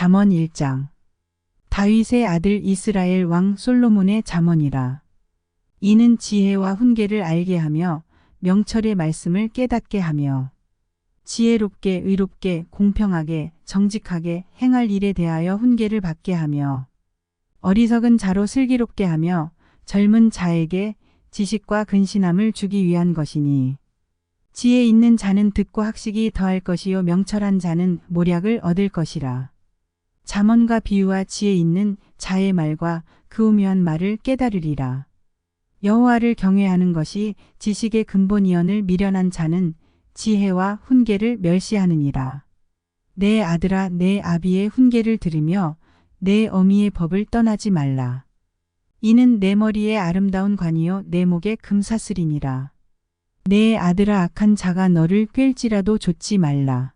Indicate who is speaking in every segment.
Speaker 1: 잠언 1장. 다윗의 아들 이스라엘 왕 솔로몬의 잠언이라. 이는 지혜와 훈계를 알게 하며 명철의 말씀을 깨닫게 하며 지혜롭게 의롭게 공평하게 정직하게 행할 일에 대하여 훈계를 받게 하며 어리석은 자로 슬기롭게 하며 젊은 자에게 지식과 근신함을 주기 위한 것이니 지혜 있는 자는 듣고 학식이 더할 것이요 명철한 자는 모략을 얻을 것이라. 잠언과 비유와 지혜 있는 자의 말과 그 오묘한 말을 깨달으리라. 여호와를 경외하는 것이 지식의 근본이언을 미련한 자는 지혜와 훈계를 멸시하느니라. 내 아들아 내 아비의 훈계를 들으며 내 어미의 법을 떠나지 말라. 이는 내 머리에 아름다운 관이요 내 목에 금사슬이니라. 내 아들아 악한 자가 너를 꿰일지라도 좇지 말라.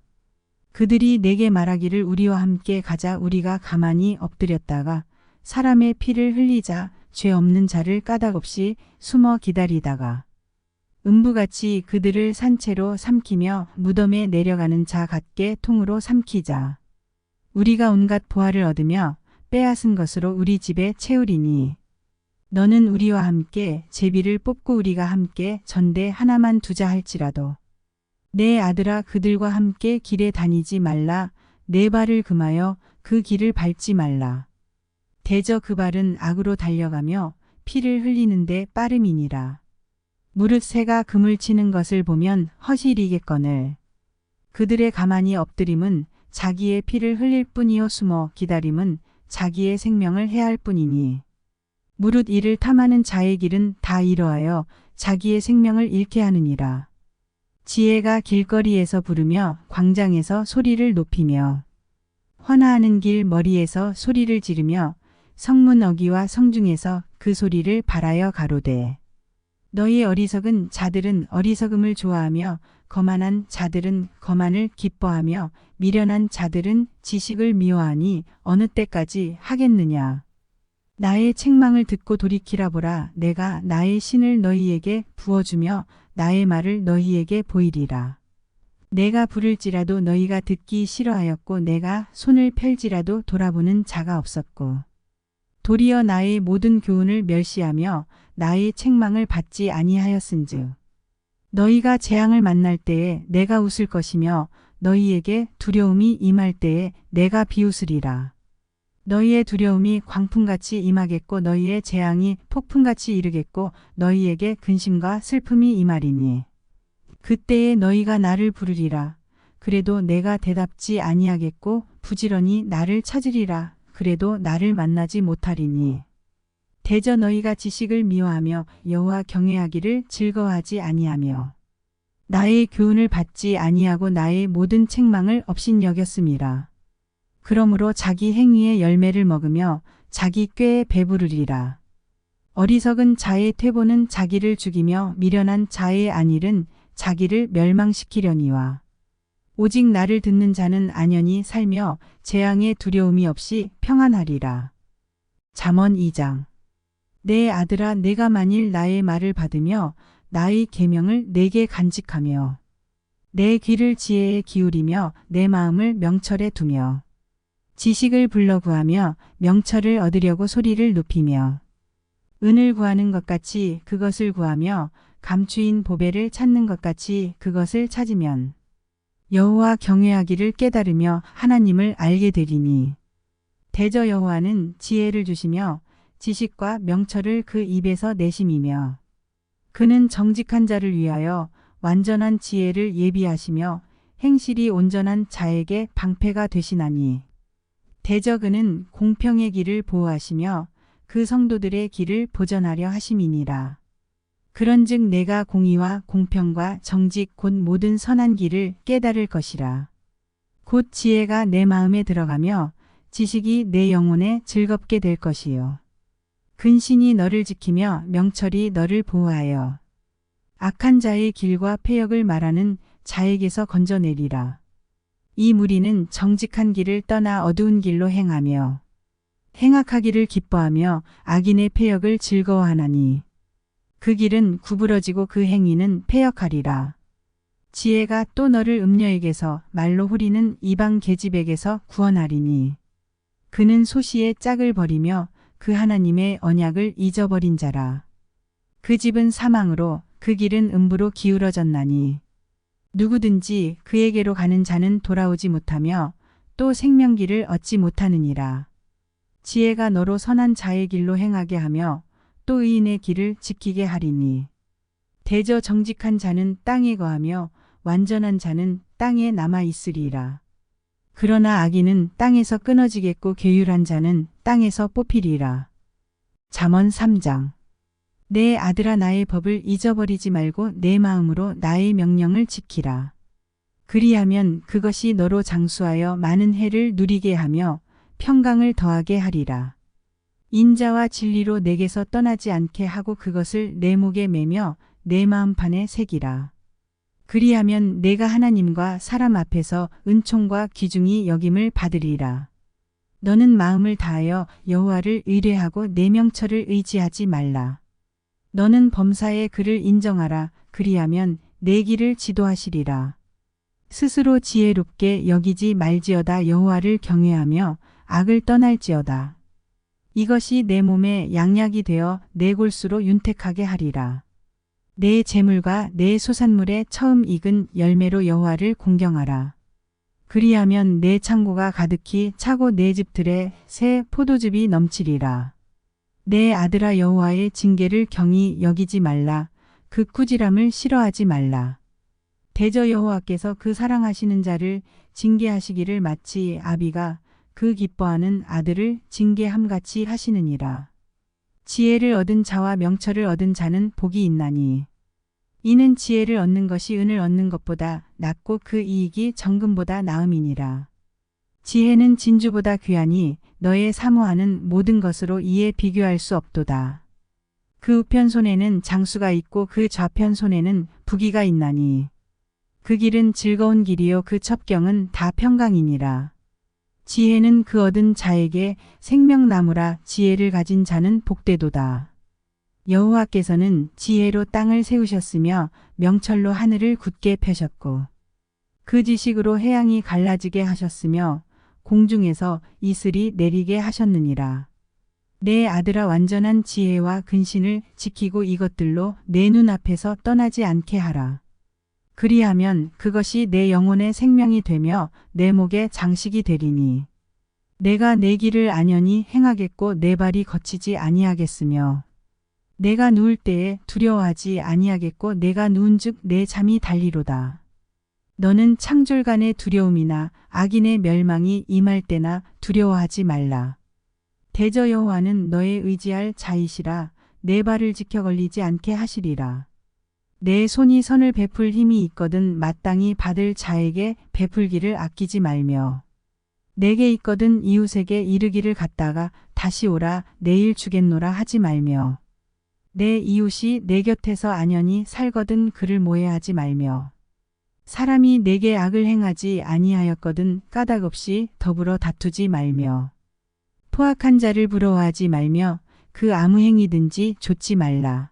Speaker 1: 그들이 내게 말하기를 우리와 함께 가자. 우리가 가만히 엎드렸다가 사람의 피를 흘리자. 죄 없는 자를 까닭없이 숨어 기다리다가 음부같이 그들을 산채로 삼키며 무덤에 내려가는 자 같게 통으로 삼키자. 우리가 온갖 보화를 얻으며 빼앗은 것으로 우리 집에 채우리니 너는 우리와 함께 제비를 뽑고 우리가 함께 전대 하나만 두자 할지라도 내 아들아 그들과 함께 길에 다니지 말라. 내 발을 금하여 그 길을 밟지 말라. 대저 그 발은 악으로 달려가며 피를 흘리는데 빠름이니라. 무릇 새가 금을 치는 것을 보면 허시리겠거늘. 그들의 가만히 엎드림은 자기의 피를 흘릴 뿐이요 숨어 기다림은 자기의 생명을 해할 뿐이니 무릇 이를 탐하는 자의 길은 다 이러하여 자기의 생명을 잃게 하느니라. 지혜가 길거리에서 부르며 광장에서 소리를 높이며 헌화하는 길 머리에서 소리를 지르며 성문 어귀와 성중에서 그 소리를 발하여 가로되 너희 어리석은 자들은 어리석음을 좋아하며 거만한 자들은 거만을 기뻐하며 미련한 자들은 지식을 미워하니 어느 때까지 하겠느냐. 나의 책망을 듣고 돌이키라 보라. 내가 나의 신을 너희에게 부어주며 나의 말을 너희에게 보이리라. 내가 부를지라도 너희가 듣기 싫어하였고 내가 손을 펼지라도 돌아보는 자가 없었고 도리어 나의 모든 교훈을 멸시하며 나의 책망을 받지 아니하였은즉 너희가 재앙을 만날 때에 내가 웃을 것이며 너희에게 두려움이 임할 때에 내가 비웃으리라. 너희의 두려움이 광풍같이 임하겠고 너희의 재앙이 폭풍같이 이르겠고 너희에게 근심과 슬픔이 임하리니 그때에 너희가 나를 부르리라. 그래도 내가 대답지 아니하겠고 부지런히 나를 찾으리라. 그래도 나를 만나지 못하리니 대저 너희가 지식을 미워하며 여호와 경외하기를 즐거워하지 아니하며 나의 교훈을 받지 아니하고 나의 모든 책망을 업신여겼음이라. 그러므로 자기 행위의 열매를 먹으며 자기 꾀에 배부르리라. 어리석은 자의 퇴보는 자기를 죽이며 미련한 자의 안일은 자기를 멸망시키려니와 오직 나를 듣는 자는 안연히 살며 재앙의 두려움이 없이 평안하리라. 잠언 2장. 내 아들아 내가 만일 나의 말을 받으며 나의 계명을 내게 간직하며 내 귀를 지혜에 기울이며 내 마음을 명철에 두며 지식을 불러 구하며 명철을 얻으려고 소리를 높이며 은을 구하는 것 같이 그것을 구하며 감추인 보배를 찾는 것 같이 그것을 찾으면 여호와 경외하기를 깨달으며 하나님을 알게 되리니 대저 여호와는 지혜를 주시며 지식과 명철을 그 입에서 내심이며 그는 정직한 자를 위하여 완전한 지혜를 예비하시며 행실이 온전한 자에게 방패가 되시나니 대저 그는 공평의 길을 보호하시며 그 성도들의 길을 보전하려 하심이니라. 그런즉 내가 공의와 공평과 정직 곧 모든 선한 길을 깨달을 것이라. 곧 지혜가 내 마음에 들어가며 지식이 내 영혼에 즐겁게 될 것이요. 근신이 너를 지키며 명철이 너를 보호하여 악한 자의 길과 패역을 말하는 자에게서 건져내리라. 이 무리는 정직한 길을 떠나 어두운 길로 행하며 행악하기를 기뻐하며 악인의 패역을 즐거워하나니 그 길은 구부러지고 그 행위는 패역하리라. 지혜가 또 너를 음녀에게서 말로 후리는 이방 계집에게서 구원하리니 그는 소시의 짝을 버리며 그 하나님의 언약을 잊어버린 자라. 그 집은 사망으로 그 길은 음부로 기울어졌나니 누구든지 그에게로 가는 자는 돌아오지 못하며 또 생명길을 얻지 못하느니라. 지혜가 너로 선한 자의 길로 행하게 하며 또 의인의 길을 지키게 하리니 대저 정직한 자는 땅에 거하며 완전한 자는 땅에 남아 있으리라. 그러나 악인은 땅에서 끊어지겠고 괴율한 자는 땅에서 뽑히리라. 잠언 3장. 내 아들아 나의 법을 잊어버리지 말고 내 마음으로 나의 명령을 지키라. 그리하면 그것이 너로 장수하여 많은 해를 누리게 하며 평강을 더하게 하리라. 인자와 진리로 내게서 떠나지 않게 하고 그것을 내 목에 매며 내 마음판에 새기라. 그리하면 내가 하나님과 사람 앞에서 은총과 귀중히 여김을 받으리라. 너는 마음을 다하여 여호와를 의뢰하고 내 명철을 의지하지 말라. 너는 범사의 그를 인정하라. 그리하면 내 길을 지도하시리라. 스스로 지혜롭게 여기지 말지어다. 여호와를 경외하며 악을 떠날지어다. 이것이 내 몸에 양약이 되어 내 골수로 윤택하게 하리라. 내 재물과 내 소산물의 처음 익은 열매로 여호와를 공경하라. 그리하면 내 창고가 가득히 차고 내 집들에 새 포도즙이 넘치리라. 내 아들아 여호와의 징계를 경히 여기지 말라. 그 꾸지람을 싫어하지 말라. 대저 여호와께서 그 사랑하시는 자를 징계하시기를 마치 아비가 그 기뻐하는 아들을 징계함같이 하시느니라. 지혜를 얻은 자와 명철을 얻은 자는 복이 있나니 이는 지혜를 얻는 것이 은을 얻는 것보다 낫고 그 이익이 정금보다 나음이니라. 지혜는 진주보다 귀하니 너의 사모하는 모든 것으로 이에 비교할 수 없도다. 그 우편 손에는 장수가 있고 그 좌편 손에는 부귀가 있나니 그 길은 즐거운 길이요 그 첩경은 다 평강이니라. 지혜는 그 얻은 자에게 생명나무라. 지혜를 가진 자는 복되도다. 여호와께서는 지혜로 땅을 세우셨으며 명철로 하늘을 굳게 펴셨고 그 지식으로 해양이 갈라지게 하셨으며 공중에서 이슬이 내리게 하셨느니라. 내 아들아 완전한 지혜와 근신을 지키고 이것들로 내 눈앞에서 떠나지 않게 하라. 그리하면 그것이 내 영혼의 생명이 되며 내 목의 장식이 되리니 내가 내 길을 안연히 행하겠고 내 발이 거치지 아니하겠으며 내가 누울 때에 두려워하지 아니하겠고 내가 누운즉 내 잠이 달리로다. 너는 창졸간의 두려움이나 악인의 멸망이 임할 때나 두려워하지 말라. 대저 여호와는 너의 의지할 자이시라. 내 발을 지켜 걸리지 않게 하시리라. 내 손이 선을 베풀 힘이 있거든 마땅히 받을 자에게 베풀기를 아끼지 말며 내게 있거든 이웃에게 이르기를 갔다가 다시 오라 내일 주겠노라 하지 말며 내 이웃이 내 곁에서 안연히 살거든 그를 모해하지 말며 사람이 내게 악을 행하지 아니하였거든 까닭없이 더불어 다투지 말며 포악한 자를 부러워하지 말며 그 아무 행위든지 좇지 말라.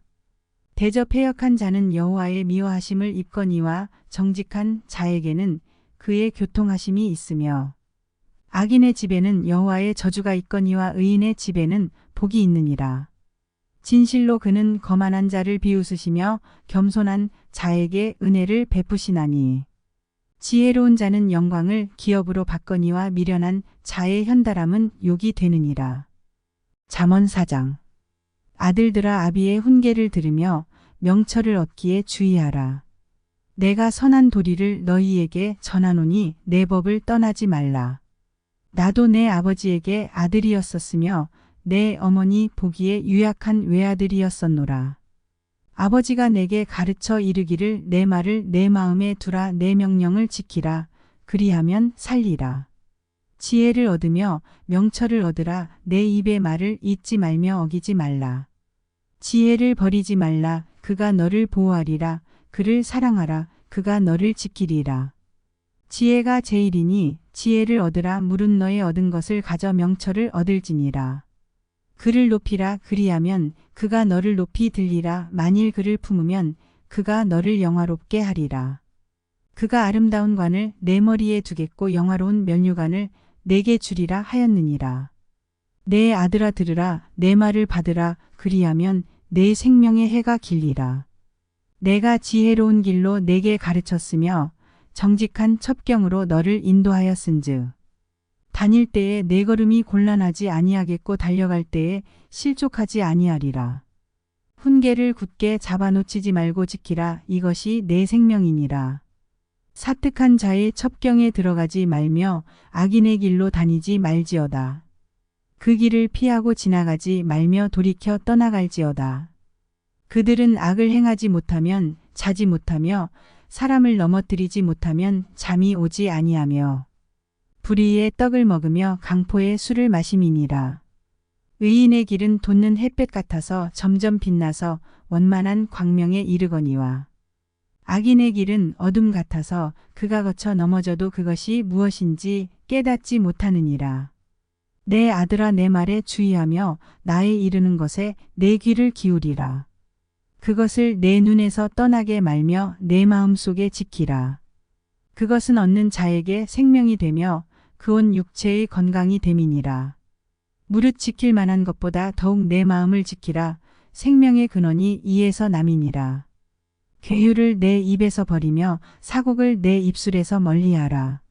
Speaker 1: 대저 패역한 자는 여호와의 미워하심을 입거니와 정직한 자에게는 그의 교통하심이 있으며 악인의 집에는 여호와의 저주가 있거니와 의인의 집에는 복이 있느니라. 진실로 그는 거만한 자를 비웃으시며 겸손한 자에게 은혜를 베푸시나니 지혜로운 자는 영광을 기업으로 받거니와 미련한 자의 현달함은 욕이 되느니라. 잠언 4장. 아들들아 아비의 훈계를 들으며 명철을 얻기에 주의하라. 내가 선한 도리를 너희에게 전하노니 내 법을 떠나지 말라. 나도 내 아버지에게 아들이었었으며 내 어머니 보기에 유약한 외아들이었었노라. 아버지가 내게 가르쳐 이르기를 내 말을 내 마음에 두라 내 명령을 지키라. 그리하면 살리라. 지혜를 얻으며 명철을 얻으라. 내 입의 말을 잊지 말며 어기지 말라. 지혜를 버리지 말라. 그가 너를 보호하리라. 그를 사랑하라. 그가 너를 지키리라. 지혜가 제일이니 지혜를 얻으라. 물은 너의 얻은 것을 가져 명철을 얻을지니라. 그를 높이라. 그리하면 그가 너를 높이 들리라. 만일 그를 품으면 그가 너를 영화롭게 하리라. 그가 아름다운 관을 내 머리에 두겠고 영화로운 면류관을 내게 주리라 하였느니라. 내 아들아 들으라 내 말을 받으라 그리하면 내 생명의 해가 길리라. 내가 지혜로운 길로 내게 가르쳤으며 정직한 첩경으로 너를 인도하였은즉 다닐 때에 내 걸음이 곤란하지 아니하겠고 달려갈 때에 실족하지 아니하리라. 훈계를 굳게 잡아놓치지 말고 지키라. 이것이 내 생명이니라. 사특한 자의 첩경에 들어가지 말며 악인의 길로 다니지 말지어다. 그 길을 피하고 지나가지 말며 돌이켜 떠나갈지어다. 그들은 악을 행하지 못하면 자지 못하며 사람을 넘어뜨리지 못하면 잠이 오지 아니하며 불의의 떡을 먹으며 강포의 술을 마심이니라. 의인의 길은 돋는 햇볕 같아서 점점 빛나서 원만한 광명에 이르거니와 악인의 길은 어둠 같아서 그가 거쳐 넘어져도 그것이 무엇인지 깨닫지 못하느니라. 내 아들아 내 말에 주의하며 나의 이르는 것에 내 귀를 기울이라. 그것을 내 눈에서 떠나게 말며 내 마음속에 지키라. 그것은 얻는 자에게 생명이 되며 그 온 육체의 건강이 됨이니라. 무릇 지킬 만한 것보다 더욱 내 마음을 지키라. 생명의 근원이 이에서 남이니라. 괴유를 내 입에서 버리며 사곡을 내 입술에서 멀리하라.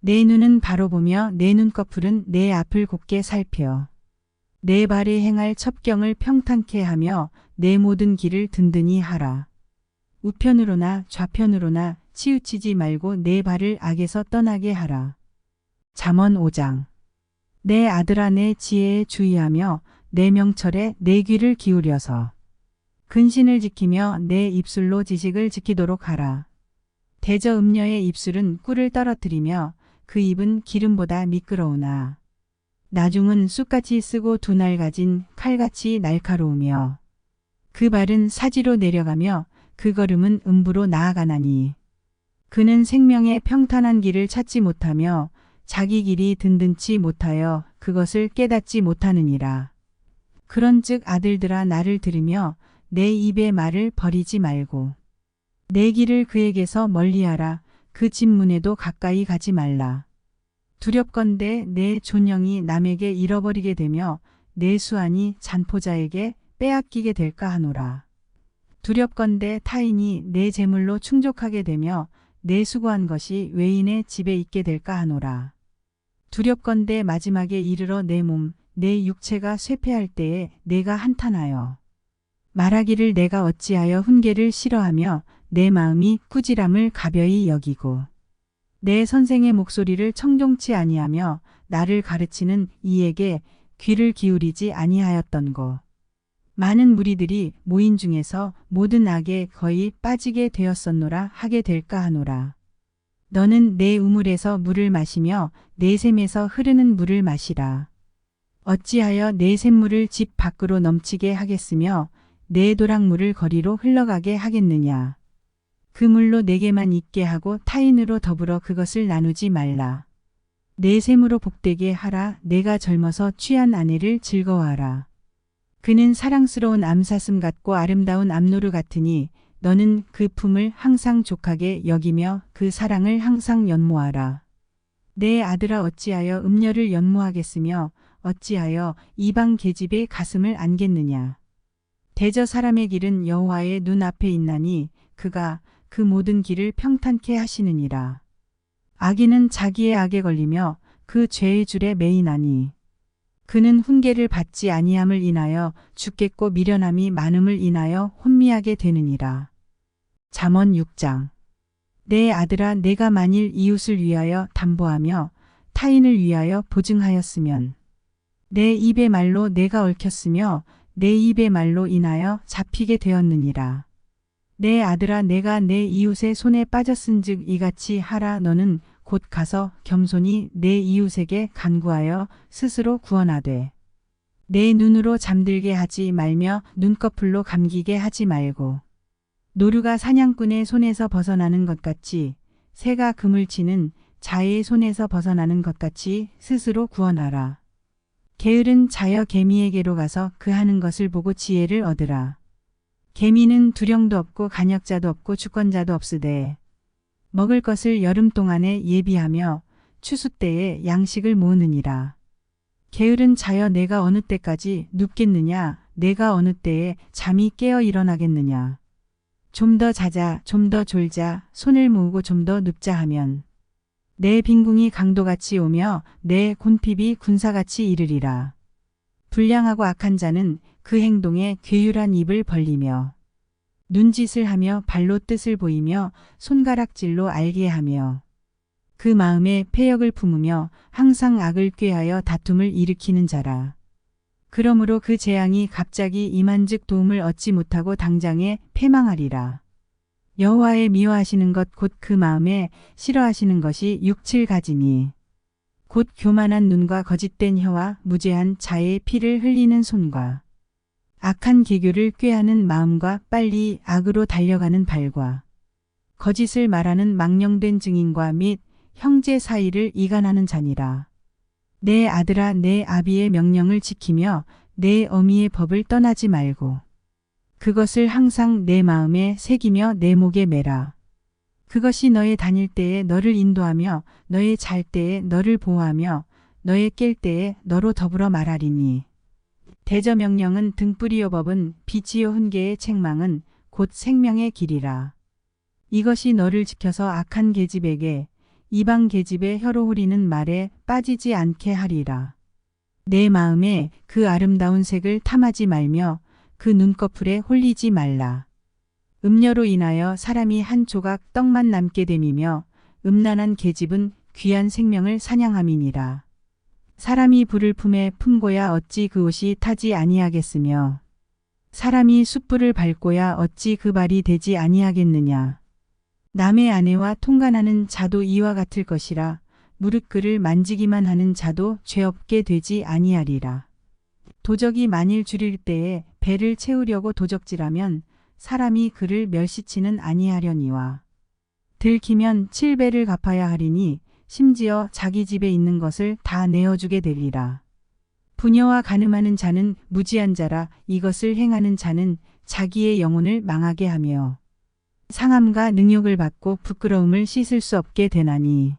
Speaker 1: 내 눈은 바로 보며 내 눈꺼풀은 내 앞을 곱게 살펴. 내 발이 행할 첩경을 평탄케 하며 내 모든 길을 든든히 하라. 우편으로나 좌편으로나 치우치지 말고 내 발을 악에서 떠나게 하라. 잠언 5장. 내 아들아 내 지혜에 주의하며 내 명철에 내 귀를 기울여서 근신을 지키며 내 입술로 지식을 지키도록 하라. 대저 음녀의 입술은 꿀을 떨어뜨리며 그 입은 기름보다 미끄러우나 나중은 쑥같이 쓰고 두 날 가진 칼같이 날카로우며 그 발은 사지로 내려가며 그 걸음은 음부로 나아가나니 그는 생명의 평탄한 길을 찾지 못하며 자기 길이 든든치 못하여 그것을 깨닫지 못하느니라. 그런즉 아들들아 나를 들으며 내 입의 말을 버리지 말고 내 길을 그에게서 멀리하라. 그 집 문에도 가까이 가지 말라. 두렵건대 내 존영이 남에게 잃어버리게 되며 내 수완이 잔포자에게 빼앗기게 될까 하노라. 두렵건대 타인이 내 재물로 충족하게 되며 내 수고한 것이 외인의 집에 있게 될까 하노라. 두렵건대 마지막에 이르러 내 몸, 내 육체가 쇠폐할 때에 내가 한탄하여 말하기를 내가 어찌하여 훈계를 싫어하며 내 마음이 꾸지람을 가벼이 여기고 내 선생의 목소리를 청종치 아니하며 나를 가르치는 이에게 귀를 기울이지 아니하였던고. 많은 무리들이 모인 중에서 모든 악에 거의 빠지게 되었었노라 하게 될까 하노라. 너는 내 우물에서 물을 마시며 내 샘에서 흐르는 물을 마시라. 어찌하여 내 샘물을 집 밖으로 넘치게 하겠으며 내 도랑물을 거리로 흘러가게 하겠느냐. 그 물로 내게만 있게 하고 타인으로 더불어 그것을 나누지 말라. 내 샘으로 복되게 하라. 내가 젊어서 취한 아내를 즐거워하라. 그는 사랑스러운 암사슴 같고 아름다운 암노루 같으니 너는 그 품을 항상 족하게 여기며 그 사랑을 항상 연모하라. 내 아들아 어찌하여 음녀를 연모하겠으며 어찌하여 이방 계집의 가슴을 안겠느냐. 대저 사람의 길은 여호와의 눈앞에 있나니 그가 그 모든 길을 평탄케 하시느니라. 악인은 자기의 악에 걸리며 그 죄의 줄에 매이나니 그는 훈계를 받지 아니함을 인하여 죽겠고 미련함이 많음을 인하여 혼미하게 되느니라. 잠언 6장. 내 아들아 내가 만일 이웃을 위하여 담보하며 타인을 위하여 보증하였으면 내 입의 말로 내가 얽혔으며 내 입의 말로 인하여 잡히게 되었느니라. 내 아들아 내가 내 이웃의 손에 빠졌은즉 이같이 하라. 너는 곧 가서 겸손히 내 이웃에게 간구하여 스스로 구원하되 내 눈으로 잠들게 하지 말며 눈꺼풀로 감기게 하지 말고 노루가 사냥꾼의 손에서 벗어나는 것 같이 새가 그물 치는 자의 손에서 벗어나는 것 같이 스스로 구원하라. 게으른 자여 개미에게로 가서 그 하는 것을 보고 지혜를 얻으라. 개미는 두령도 없고 간역자도 없고 주권자도 없으되 먹을 것을 여름 동안에 예비하며 추수 때에 양식을 모으느니라. 게으른 자여 내가 어느 때까지 눕겠느냐 내가 어느 때에 잠이 깨어 일어나겠느냐. 좀 더 자자 좀 더 졸자 손을 모으고 좀 더 눕자 하면 내 빈궁이 강도같이 오며 내 곤핍이 군사같이 이르리라. 불량하고 악한 자는 그 행동에 괴율한 입을 벌리며 눈짓을 하며 발로 뜻을 보이며 손가락질로 알게 하며 그 마음에 패역을 품으며 항상 악을 꾀하여 다툼을 일으키는 자라. 그러므로 그 재앙이 갑자기 임한즉 도움을 얻지 못하고 당장에 패망하리라. 여호와의 미워하시는 것 곧 그 마음에 싫어하시는 것이 육칠가지니 곧 교만한 눈과 거짓된 혀와 무죄한 자의 피를 흘리는 손과 악한 계교를 꾀하는 마음과 빨리 악으로 달려가는 발과 거짓을 말하는 망령된 증인과 및 형제 사이를 이간하는 자니라. 내 아들아 내 아비의 명령을 지키며 내 어미의 법을 떠나지 말고 그것을 항상 내 마음에 새기며 내 목에 매라. 그것이 너의 다닐 때에 너를 인도하며 너의 잘 때에 너를 보호하며 너의 깰 때에 너로 더불어 말하리니. 대저 명령은 등불이요 법은 빛이요 훈계의 책망은 곧 생명의 길이라. 이것이 너를 지켜서 악한 계집에게 이방 계집의 혀로 후리는 말에 빠지지 않게 하리라. 내 마음에 그 아름다운 색을 탐하지 말며 그 눈꺼풀에 홀리지 말라. 음녀로 인하여 사람이 한 조각 떡만 남게 됨이며 음란한 계집은 귀한 생명을 사냥함이니라. 사람이 불을 품에 품고야 어찌 그 옷이 타지 아니하겠으며 사람이 숯불을 밟고야 어찌 그 발이 되지 아니하겠느냐. 남의 아내와 통간하는 자도 이와 같을 것이라. 무릇 그를 만지기만 하는 자도 죄 없게 되지 아니하리라. 도적이 만일 줄일 때에 배를 채우려고 도적질하면 사람이 그를 멸시치는 아니하려니와 들키면 7배를 갚아야 하리니 심지어 자기 집에 있는 것을 다 내어주게 되리라. 부녀와 간음하는 자는 무지한 자라. 이것을 행하는 자는 자기의 영혼을 망하게 하며 상함과 능욕을 받고 부끄러움을 씻을 수 없게 되나니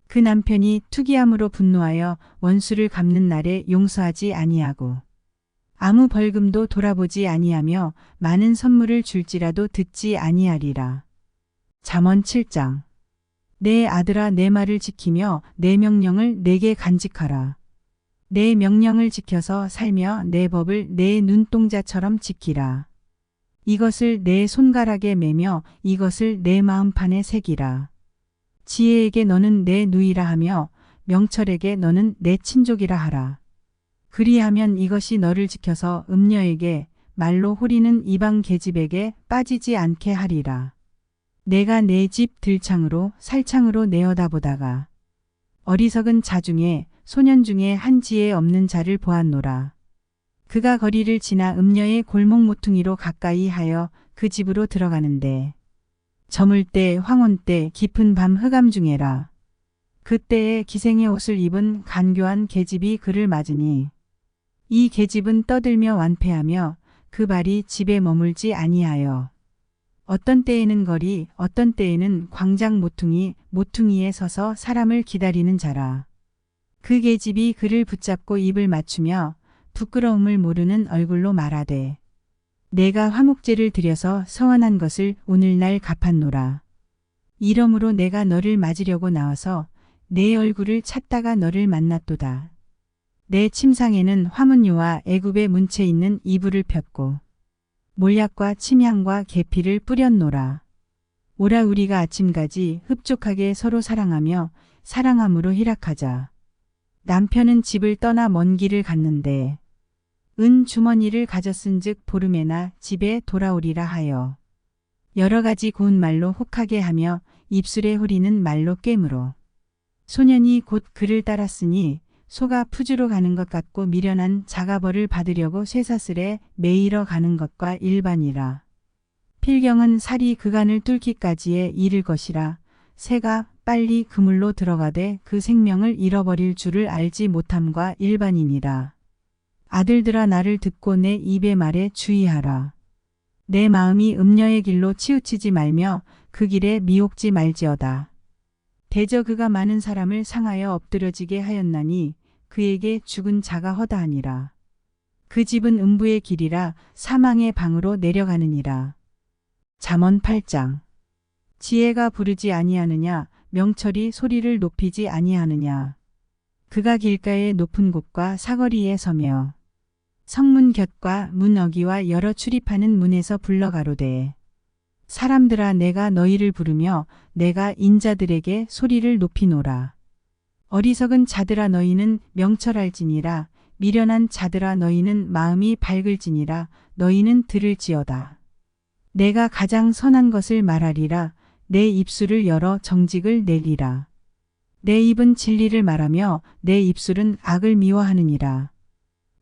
Speaker 1: 그 남편이 투기함으로 분노하여 원수를 갚는 날에 용서하지 아니하고 아무 벌금도 돌아보지 아니하며 많은 선물을 줄지라도 듣지 아니하리라. 잠언 7장. 내 아들아 내 말을 지키며 내 명령을 내게 간직하라. 내 명령을 지켜서 살며 내 법을 내 눈동자처럼 지키라. 이것을 내 손가락에 매며 이것을 내 마음판에 새기라. 지혜에게 너는 내 누이라 하며 명철에게 너는 내 친족이라 하라. 그리하면 이것이 너를 지켜서 음녀에게 말로 호리는 이방 계집에게 빠지지 않게 하리라. 내가 내 집 들창으로 살창으로 내어다 보다가 어리석은 자 중에 소년 중에 한 지혜 없는 자를 보았노라. 그가 거리를 지나 음녀의 골목 모퉁이로 가까이 하여 그 집으로 들어가는데 저물 때 황혼 때 깊은 밤 흑암 중에라. 그때에 기생의 옷을 입은 간교한 계집이 그를 맞으니 이 계집은 떠들며 완패하며 그 발이 집에 머물지 아니하여 어떤 때에는 거리 어떤 때에는 광장 모퉁이에 서서 사람을 기다리는 자라. 그 계집이 그를 붙잡고 입을 맞추며 부끄러움을 모르는 얼굴로 말하되 내가 화목제를 드려서 서원한 것을 오늘날 갚았노라. 이러므로 내가 너를 맞으려고 나와서 내 얼굴을 찾다가 너를 만났도다. 내 침상에는 화문유와 애굽의 문채 있는 이불을 폈고 몰약과 침향과 계피를 뿌렸노라. 오라 우리가 아침까지 흡족하게 서로 사랑하며 사랑함으로 희락하자. 남편은 집을 떠나 먼 길을 갔는데 은 주머니를 가졌은즉 보름에나 집에 돌아오리라 하여 여러 가지 고운 말로 혹하게 하며 입술에 후리는 말로 꿰므로 소년이 곧 그를 따랐으니 소가 푸주로 가는 것 같고 미련한 자가 벌을 받으려고 쇠사슬에 매이러 가는 것과 일반이라. 필경은 살이 그간을 뚫기까지에 이를 것이라. 새가 빨리 그물로 들어가되 그 생명을 잃어버릴 줄을 알지 못함과 일반이니라. 아들들아 나를 듣고 내 입의 말에 주의하라. 내 마음이 음녀의 길로 치우치지 말며 그 길에 미혹지 말지어다. 대저 그가 많은 사람을 상하여 엎드려지게 하였나니 그에게 죽은 자가 허다하니라. 그 집은 음부의 길이라 사망의 방으로 내려가느니라. 잠언 8장. 지혜가 부르지 아니하느냐, 명철이 소리를 높이지 아니하느냐. 그가 길가의 높은 곳과 사거리에 서며 성문 곁과 문 어기와 여러 출입하는 문에서 불러 가로되 사람들아 내가 너희를 부르며 내가 인자들에게 소리를 높이노라. 어리석은 자들아 너희는 명철할지니라. 미련한 자들아 너희는 마음이 밝을지니라. 너희는 들을지어다. 내가 가장 선한 것을 말하리라. 내 입술을 열어 정직을 내리라. 내 입은 진리를 말하며 내 입술은 악을 미워하느니라.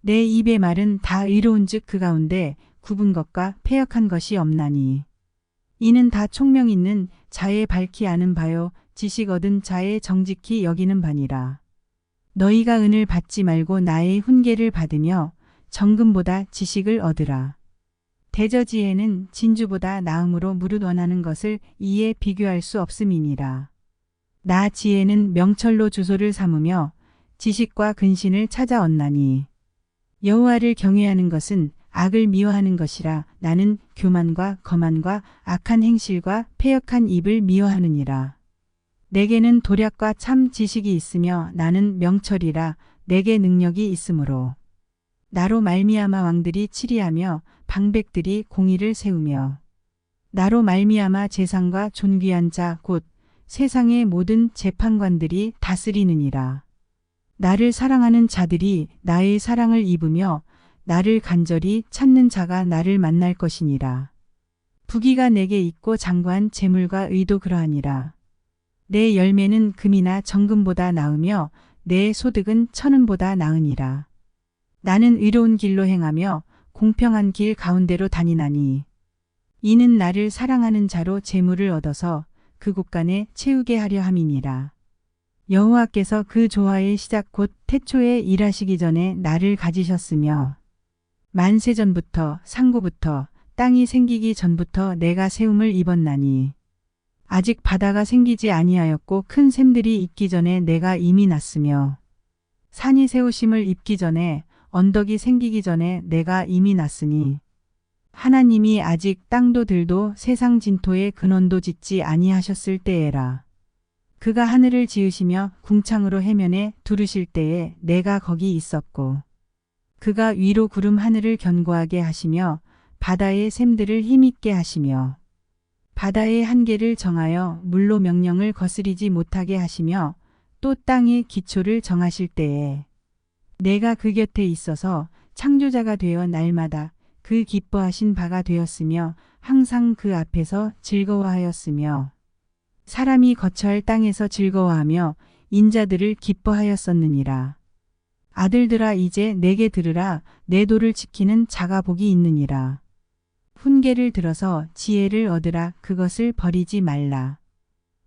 Speaker 1: 내 입의 말은 다 의로운즉 그 가운데 굽은 것과 패역한 것이 없나니. 이는 다 총명 있는 자의 밝히 아는 바요 지식 얻은 자의 정직히 여기는 바니라. 너희가 은을 받지 말고 나의 훈계를 받으며 정금보다 지식을 얻으라. 대저지혜는 진주보다 나음으로 무릇 원하는 것을 이에 비교할 수 없음이니라. 나 지혜는 명철로 주소를 삼으며 지식과 근신을 찾아 얻나니. 여호와를 경외하는 것은 악을 미워하는 것이라. 나는 교만과 거만과 악한 행실과 패역한 입을 미워하느니라. 내게는 도략과 참 지식이 있으며 나는 명철이라. 내게 능력이 있으므로 나로 말미암아 왕들이 치리하며 방백들이 공의를 세우며 나로 말미암아 재상과 존귀한 자 곧 세상의 모든 재판관들이 다스리느니라. 나를 사랑하는 자들이 나의 사랑을 입으며 나를 간절히 찾는 자가 나를 만날 것이니라. 부귀가 내게 있고 장구한 재물과 의도 그러하니라. 내 열매는 금이나 정금보다 나으며 내 소득은 천은보다 나으니라. 나는 의로운 길로 행하며 공평한 길 가운데로 다니나니. 이는 나를 사랑하는 자로 재물을 얻어서 그 곳간에 채우게 하려 함이니라. 여호와께서 그 조화의 시작 곧 태초에 일하시기 전에 나를 가지셨으며 만세전부터 상고부터 땅이 생기기 전부터 내가 세움을 입었나니. 아직 바다가 생기지 아니하였고 큰 샘들이 있기 전에 내가 이미 났으며 산이 세우심을 입기 전에 언덕이 생기기 전에 내가 이미 났으니. 하나님이 아직 땅도 들도 세상 진토의 근원도 짓지 아니하셨을 때에라. 그가 하늘을 지으시며 궁창으로 해면에 두르실 때에 내가 거기 있었고 그가 위로 구름 하늘을 견고하게 하시며 바다의 샘들을 힘있게 하시며 바다의 한계를 정하여 물로 명령을 거스리지 못하게 하시며 또 땅의 기초를 정하실 때에 내가 그 곁에 있어서 창조자가 되어 날마다 그 기뻐하신 바가 되었으며 항상 그 앞에서 즐거워하였으며 사람이 거처할 땅에서 즐거워하며 인자들을 기뻐하였었느니라. 아들들아 이제 내게 들으라. 내 도를 지키는 자가 복이 있느니라. 훈계를 들어서 지혜를 얻으라. 그것을 버리지 말라.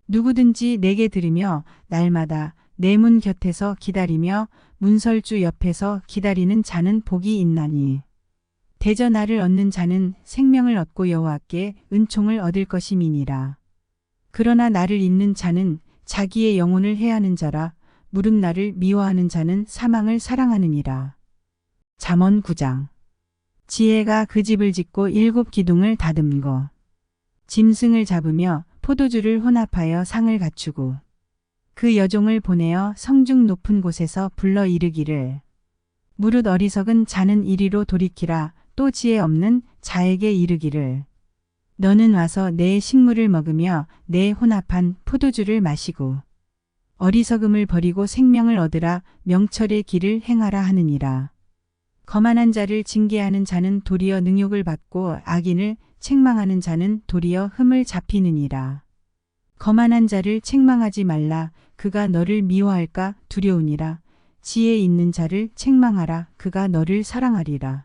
Speaker 1: 누구든지 내게 들으며 날마다 내 문 곁에서 기다리며 문설주 옆에서 기다리는 자는 복이 있나니. 대저 나를 얻는 자는 생명을 얻고 여호와께 은총을 얻을 것임이니라. 그러나 나를 잊는 자는 자기의 영혼을 해하는 자라. 무릇 나를 미워하는 자는 사망을 사랑하느니라. 잠언 9장. 지혜가 그 집을 짓고 7 기둥을 다듬고 짐승을 잡으며 포도주를 혼합하여 상을 갖추고 그 여종을 보내어 성중 높은 곳에서 불러 이르기를 무릇 어리석은 자는 이리로 돌이키라. 또 지혜 없는 자에게 이르기를 너는 와서 내 식물을 먹으며 내 혼합한 포도주를 마시고 어리석음을 버리고 생명을 얻으라. 명철의 길을 행하라 하느니라. 거만한 자를 징계하는 자는 도리어 능욕을 받고 악인을 책망하는 자는 도리어 흠을 잡히느니라. 거만한 자를 책망하지 말라. 그가 너를 미워할까 두려우니라. 지혜 있는 자를 책망하라. 그가 너를 사랑하리라.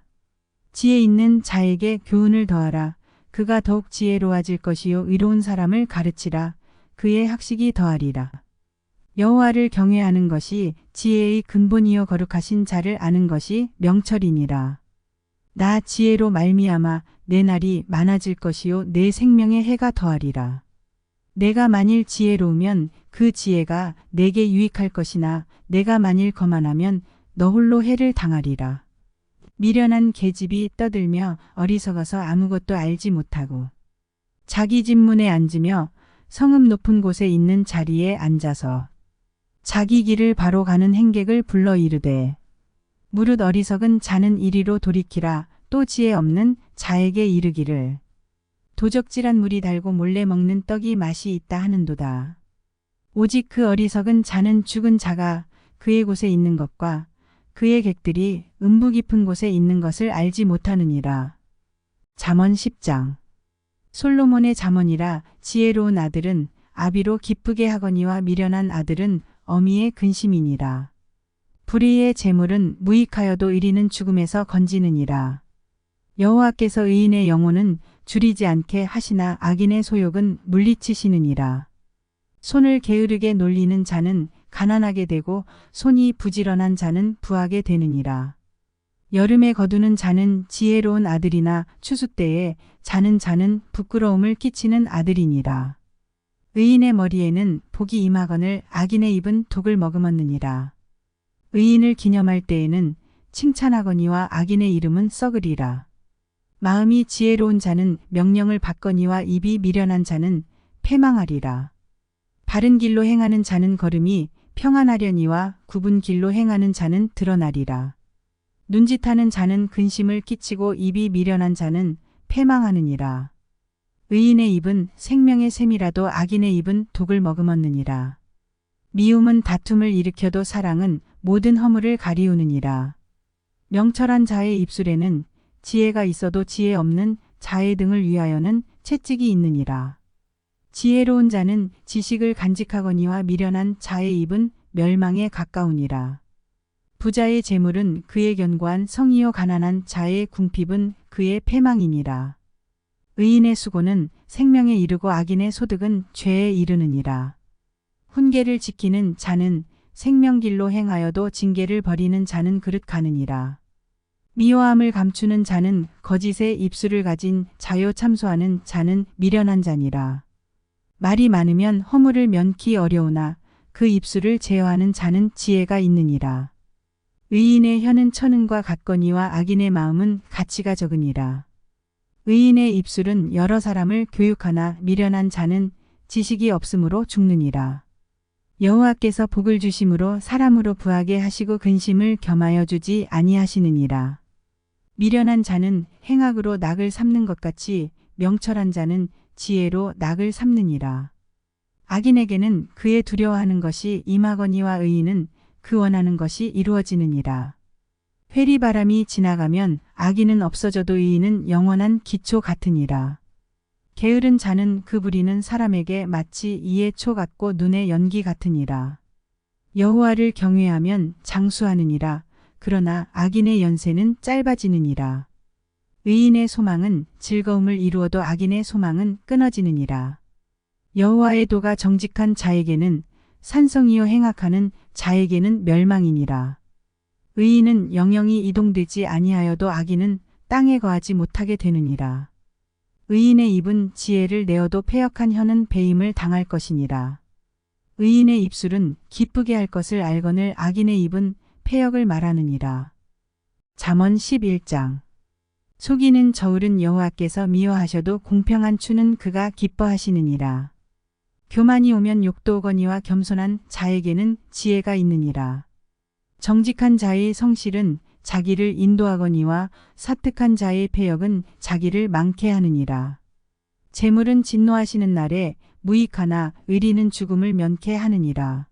Speaker 1: 지혜 있는 자에게 교훈을 더하라. 그가 더욱 지혜로워질 것이요 의로운 사람을 가르치라. 그의 학식이 더하리라. 여호와를 경외하는 것이 지혜의 근본이요 거룩하신 자를 아는 것이 명철이니라. 나 지혜로 말미암아 내 날이 많아질 것이요 내 생명의 해가 더하리라. 내가 만일 지혜로우면 그 지혜가 내게 유익할 것이나 내가 만일 거만하면 너 홀로 해를 당하리라. 미련한 계집이 떠들며 어리석어서 아무것도 알지 못하고 자기 집 문에 앉으며 성읍 높은 곳에 있는 자리에 앉아서 자기 길을 바로 가는 행객을 불러 이르되 무릇 어리석은 자는 이리로 돌이키라. 또 지혜 없는 자에게 이르기를 도적질한 물이 달고 몰래 먹는 떡이 맛이 있다 하는도다. 오직 그 어리석은 자는 죽은 자가 그의 곳에 있는 것과 그의 객들이 음부 깊은 곳에 있는 것을 알지 못하느니라. 잠언 10장. 솔로몬의 잠언이라. 지혜로운 아들은 아비로 기쁘게 하거니와 미련한 아들은 어미의 근심이니라. 불의의 재물은 무익하여도 의리는 죽음에서 건지느니라. 여호와께서 의인의 영혼은 줄이지 않게 하시나 악인의 소욕은 물리치시느니라. 손을 게으르게 놀리는 자는 가난하게 되고 손이 부지런한 자는 부하게 되느니라. 여름에 거두는 자는 지혜로운 아들이나 추수 때에 자는 자는 부끄러움을 끼치는 아들이니라. 의인의 머리에는 복이 임하거늘 악인의 입은 독을 머금었느니라. 의인을 기념할 때에는 칭찬하거니와 악인의 이름은 썩으리라. 마음이 지혜로운 자는 명령을 받거니와 입이 미련한 자는 패망하리라. 바른 길로 행하는 자는 걸음이 평안하려니와 굽은 길로 행하는 자는 드러나리라. 눈짓하는 자는 근심을 끼치고 입이 미련한 자는 패망하느니라. 의인의 입은 생명의 샘이라도 악인의 입은 독을 머금었느니라. 미움은 다툼을 일으켜도 사랑은 모든 허물을 가리우느니라. 명철한 자의 입술에는 지혜가 있어도 지혜 없는 자의 등을 위하여는 채찍이 있느니라. 지혜로운 자는 지식을 간직하거니와 미련한 자의 입은 멸망에 가까우니라. 부자의 재물은 그의 견고한 성이요 가난한 자의 궁핍은 그의 패망이니라. 의인의 수고는 생명에 이르고 악인의 소득은 죄에 이르느니라. 훈계를 지키는 자는 생명길로 행하여도 징계를 버리는 자는 그릇 가느니라. 미워함을 감추는 자는 거짓의 입술을 가진 자요 참소하는 자는 미련한 자니라. 말이 많으면 허물을 면키 어려우나 그 입술을 제어하는 자는 지혜가 있느니라. 의인의 혀는 천은과 같거니와 악인의 마음은 가치가 적으니라. 의인의 입술은 여러 사람을 교육하나 미련한 자는 지식이 없으므로 죽느니라. 여호와께서 복을 주심으로 사람으로 부하게 하시고 근심을 겸하여 주지 아니하시느니라. 미련한 자는 행악으로 낙을 삼는 것 같이 명철한 자는 지혜로 낙을 삼느니라. 악인에게는 그의 두려워하는 것이 임하거니와 의인은 그 원하는 것이 이루어지느니라. 회리바람이 지나가면 악인은 없어져도 의인은 영원한 기초 같으니라. 게으른 자는 그 부리는 사람에게 마치 이의 초 같고 눈의 연기 같으니라. 여호와를 경외하면 장수하느니라. 그러나 악인의 연세는 짧아지느니라. 의인의 소망은 즐거움을 이루어도 악인의 소망은 끊어지느니라. 여호와의 도가 정직한 자에게는 산성이요 행악하는 자에게는 멸망이니라. 의인은 영영이 이동되지 아니하여도 악인은 땅에 거하지 못하게 되느니라. 의인의 입은 지혜를 내어도 패역한 혀는 배임을 당할 것이니라. 의인의 입술은 기쁘게 할 것을 알거늘 악인의 입은 패역을 말하느니라. 잠언 11장. 속이는 저울은 여호와께서 미워하셔도 공평한 추는 그가 기뻐하시느니라. 교만이 오면 욕도 오거니와 겸손한 자에게는 지혜가 있느니라. 정직한 자의 성실은 자기를 인도하거니와 사특한 자의 패역은 자기를 망케 하느니라. 재물은 진노하시는 날에 무익하나 의리는 죽음을 면케 하느니라.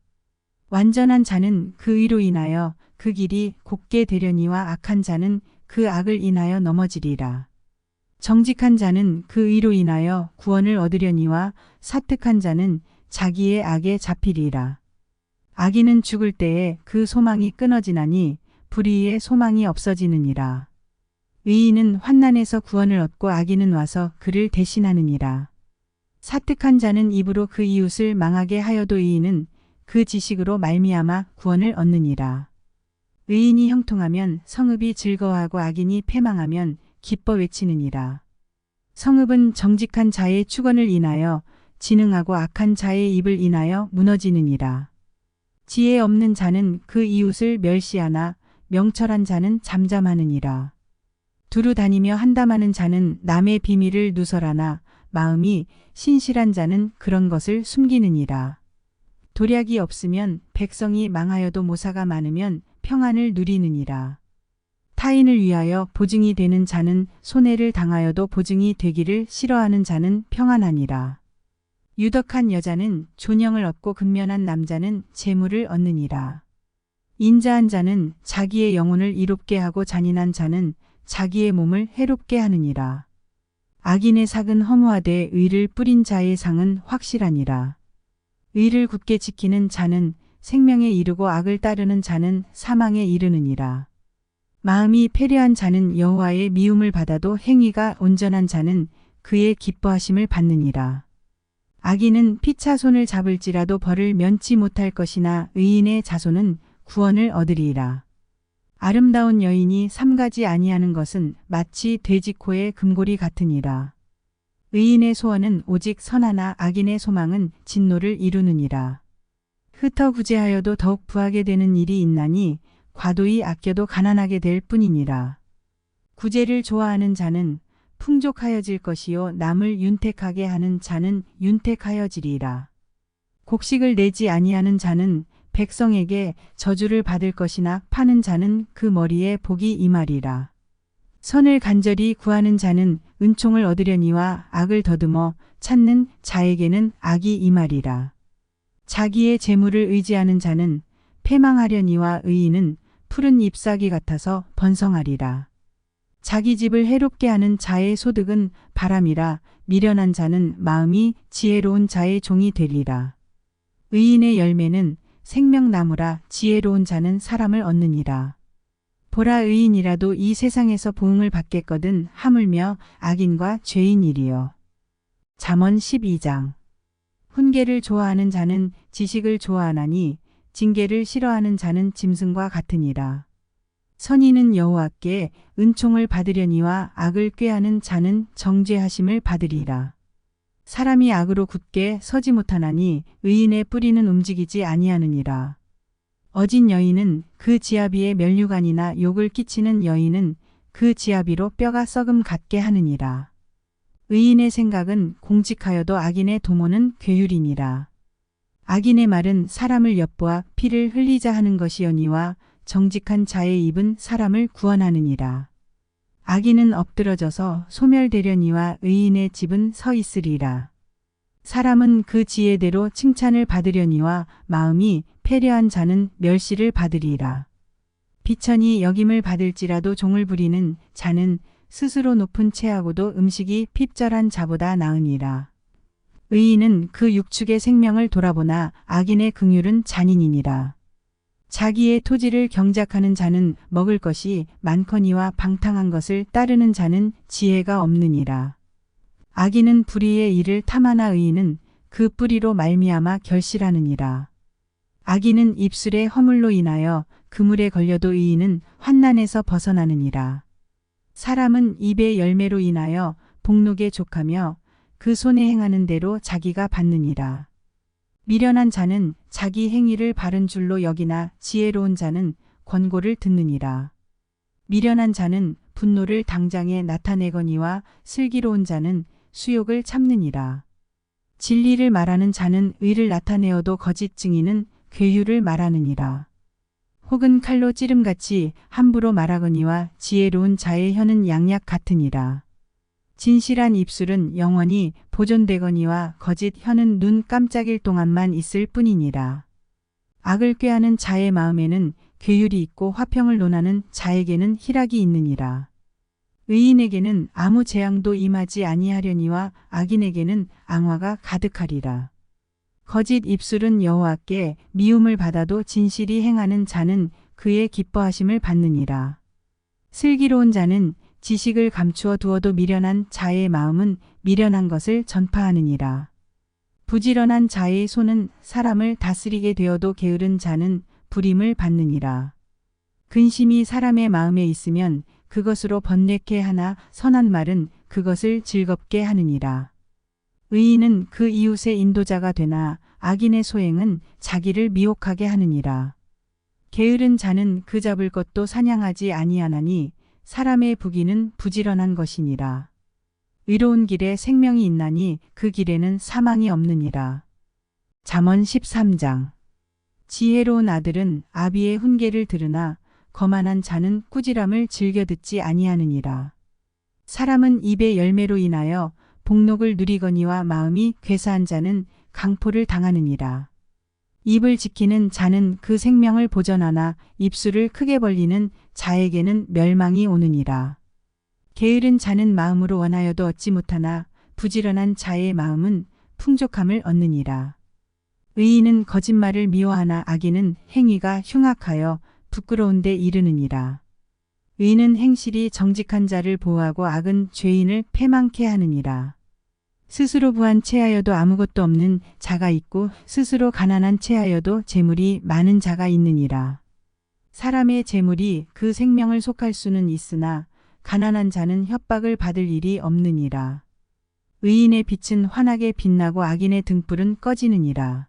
Speaker 1: 완전한 자는 그 의로 인하여 그 길이 곱게 되려니와 악한 자는 그 악을 인하여 넘어지리라. 정직한 자는 그 의로 인하여 구원을 얻으려니와 사특한 자는 자기의 악에 잡히리라. 악인은 죽을 때에 그 소망이 끊어지나니 불의의 소망이 없어지느니라. 의인은 환난에서 구원을 얻고 악인은 와서 그를 대신하느니라. 사특한 자는 입으로 그 이웃을 망하게 하여도 의인은 그 지식으로 말미암아 구원을 얻느니라. 의인이 형통하면 성읍이 즐거워하고 악인이 패망하면 기뻐 외치느니라. 성읍은 정직한 자의 축원을 인하여 지능하고 악한 자의 입을 인하여 무너지느니라. 지혜 없는 자는 그 이웃을 멸시하나 명철한 자는 잠잠하느니라. 두루 다니며 한담하는 자는 남의 비밀을 누설하나 마음이 신실한 자는 그런 것을 숨기느니라. 도략이 없으면 백성이 망하여도 모사가 많으면 평안을 누리느니라. 타인을 위하여 보증이 되는 자는 손해를 당하여도 보증이 되기를 싫어하는 자는 평안하니라. 유덕한 여자는 존영을 얻고 근면한 남자는 재물을 얻느니라. 인자한 자는 자기의 영혼을 이롭게 하고 잔인한 자는 자기의 몸을 해롭게 하느니라. 악인의 삭은 허무하되 의를 뿌린 자의 상은 확실하니라. 의를 굳게 지키는 자는 생명에 이르고 악을 따르는 자는 사망에 이르느니라. 마음이 패려한 자는 여호와의 미움을 받아도 행위가 온전한 자는 그의 기뻐하심을 받느니라. 악인은 피차 손을 잡을지라도 벌을 면치 못할 것이나 의인의 자손은 구원을 얻으리이라. 아름다운 여인이 삼가지 아니하는 것은 마치 돼지 코의 금고리 같으니라. 의인의 소원은 오직 선하나 악인의 소망은 진노를 이루느니라. 흩어 구제하여도 더욱 부하게 되는 일이 있나니 과도히 아껴도 가난하게 될 뿐이니라. 구제를 좋아하는 자는 풍족하여질 것이요 남을 윤택하게 하는 자는 윤택하여지리라. 곡식을 내지 아니하는 자는 백성에게 저주를 받을 것이나 파는 자는 그 머리에 복이 임하리라. 선을 간절히 구하는 자는 은총을 얻으려니와 악을 더듬어 찾는 자에게는 악이 임하리라. 자기의 재물을 의지하는 자는 패망하려니와 의인은 푸른 잎사귀 같아서 번성하리라. 자기 집을 해롭게 하는 자의 소득은 바람이라 미련한 자는 마음이 지혜로운 자의 종이 되리라. 의인의 열매는 생명나무라 지혜로운 자는 사람을 얻느니라. 보라 의인이라도 이 세상에서 보응을 받겠거든 하물며 악인과 죄인이리요. 잠언 12장. 훈계를 좋아하는 자는 지식을 좋아하나니 징계를 싫어하는 자는 짐승과 같으니라. 선인은 여호와께 은총을 받으려니와 악을 꾀하는 자는 정죄하심을 받으리라. 사람이 악으로 굳게 서지 못하나니 의인의 뿌리는 움직이지 아니하느니라. 어진 여인은 그 지아비의 면류관이나 욕을 끼치는 여인은 그 지아비로 뼈가 썩음 같게 하느니라. 의인의 생각은 공직하여도 악인의 도모는 괴율이니라. 악인의 말은 사람을 엿보아 피를 흘리자 하는 것이여니와 정직한 자의 입은 사람을 구원하느니라. 악인은 엎드러져서 소멸되려니와 의인의 집은 서 있으리라. 사람은 그 지혜대로 칭찬을 받으려니와 마음이 패려한 자는 멸시를 받으리라. 비천이 역임을 받을지라도 종을 부리는 자는 스스로 높은 채하고도 음식이 핍절한 자보다 나으니라. 의인은 그 육축의 생명을 돌아보나 악인의 긍휼은 잔인이니라. 자기의 토지를 경작하는 자는 먹을 것이 많거니와 방탕한 것을 따르는 자는 지혜가 없느니라. 악인은 불의의 일을 탐하나 의인은 그 뿌리로 말미암아 결실하느니라. 악인은 입술의 허물로 인하여 그물에 걸려도 의인은 환난에서 벗어나느니라. 사람은 입의 열매로 인하여 복록에 족하며 그 손에 행하는 대로 자기가 받느니라. 미련한 자는 자기 행위를 바른 줄로 여기나 지혜로운 자는 권고를 듣느니라. 미련한 자는 분노를 당장에 나타내거니와 슬기로운 자는 수욕을 참느니라. 진리를 말하는 자는 의를 나타내어도 거짓 증인은 괴유를 말하느니라. 혹은 칼로 찌름같이 함부로 말하거니와 지혜로운 자의 혀는 양약 같으니라. 진실한 입술은 영원히 보존되거니와 거짓 혀는 눈 깜짝일 동안만 있을 뿐이니라. 악을 꾀하는 자의 마음에는 괴율이 있고 화평을 논하는 자에게는 희락이 있느니라. 의인에게는 아무 재앙도 임하지 아니하려니와 악인에게는 앙화가 가득하리라. 거짓 입술은 여호와께 미움을 받아도 진실이 행하는 자는 그의 기뻐하심을 받느니라. 슬기로운 자는 지식을 감추어 두어도 미련한 자의 마음은 미련한 것을 전파하느니라. 부지런한 자의 손은 사람을 다스리게 되어도 게으른 자는 불임을 받느니라. 근심이 사람의 마음에 있으면 그것으로 번뇌케 하나 선한 말은 그것을 즐겁게 하느니라. 의인은 그 이웃의 인도자가 되나 악인의 소행은 자기를 미혹하게 하느니라. 게으른 자는 그 잡을 것도 사냥하지 아니하나니 사람의 부귀는 부지런한 것이니라. 의로운 길에 생명이 있나니 그 길에는 사망이 없느니라. 잠언 13장. 지혜로운 아들은 아비의 훈계를 들으나 거만한 자는 꾸지람을 즐겨 듣지 아니하느니라. 사람은 입의 열매로 인하여 복록을 누리거니와 마음이 괴사한 자는 강포를 당하느니라. 입을 지키는 자는 그 생명을 보전하나 입술을 크게 벌리는 자에게는 멸망이 오느니라. 게으른 자는 마음으로 원하여도 얻지 못하나 부지런한 자의 마음은 풍족함을 얻느니라. 의인은 거짓말을 미워하나 악인은 행위가 흉악하여 부끄러운 데 이르느니라. 의인은 행실이 정직한 자를 보호하고 악은 죄인을 패망케 하느니라. 스스로 부한 채하여도 아무것도 없는 자가 있고 스스로 가난한 채하여도 재물이 많은 자가 있느니라. 사람의 재물이 그 생명을 속할 수는 있으나 가난한 자는 협박을 받을 일이 없느니라. 의인의 빛은 환하게 빛나고 악인의 등불은 꺼지느니라.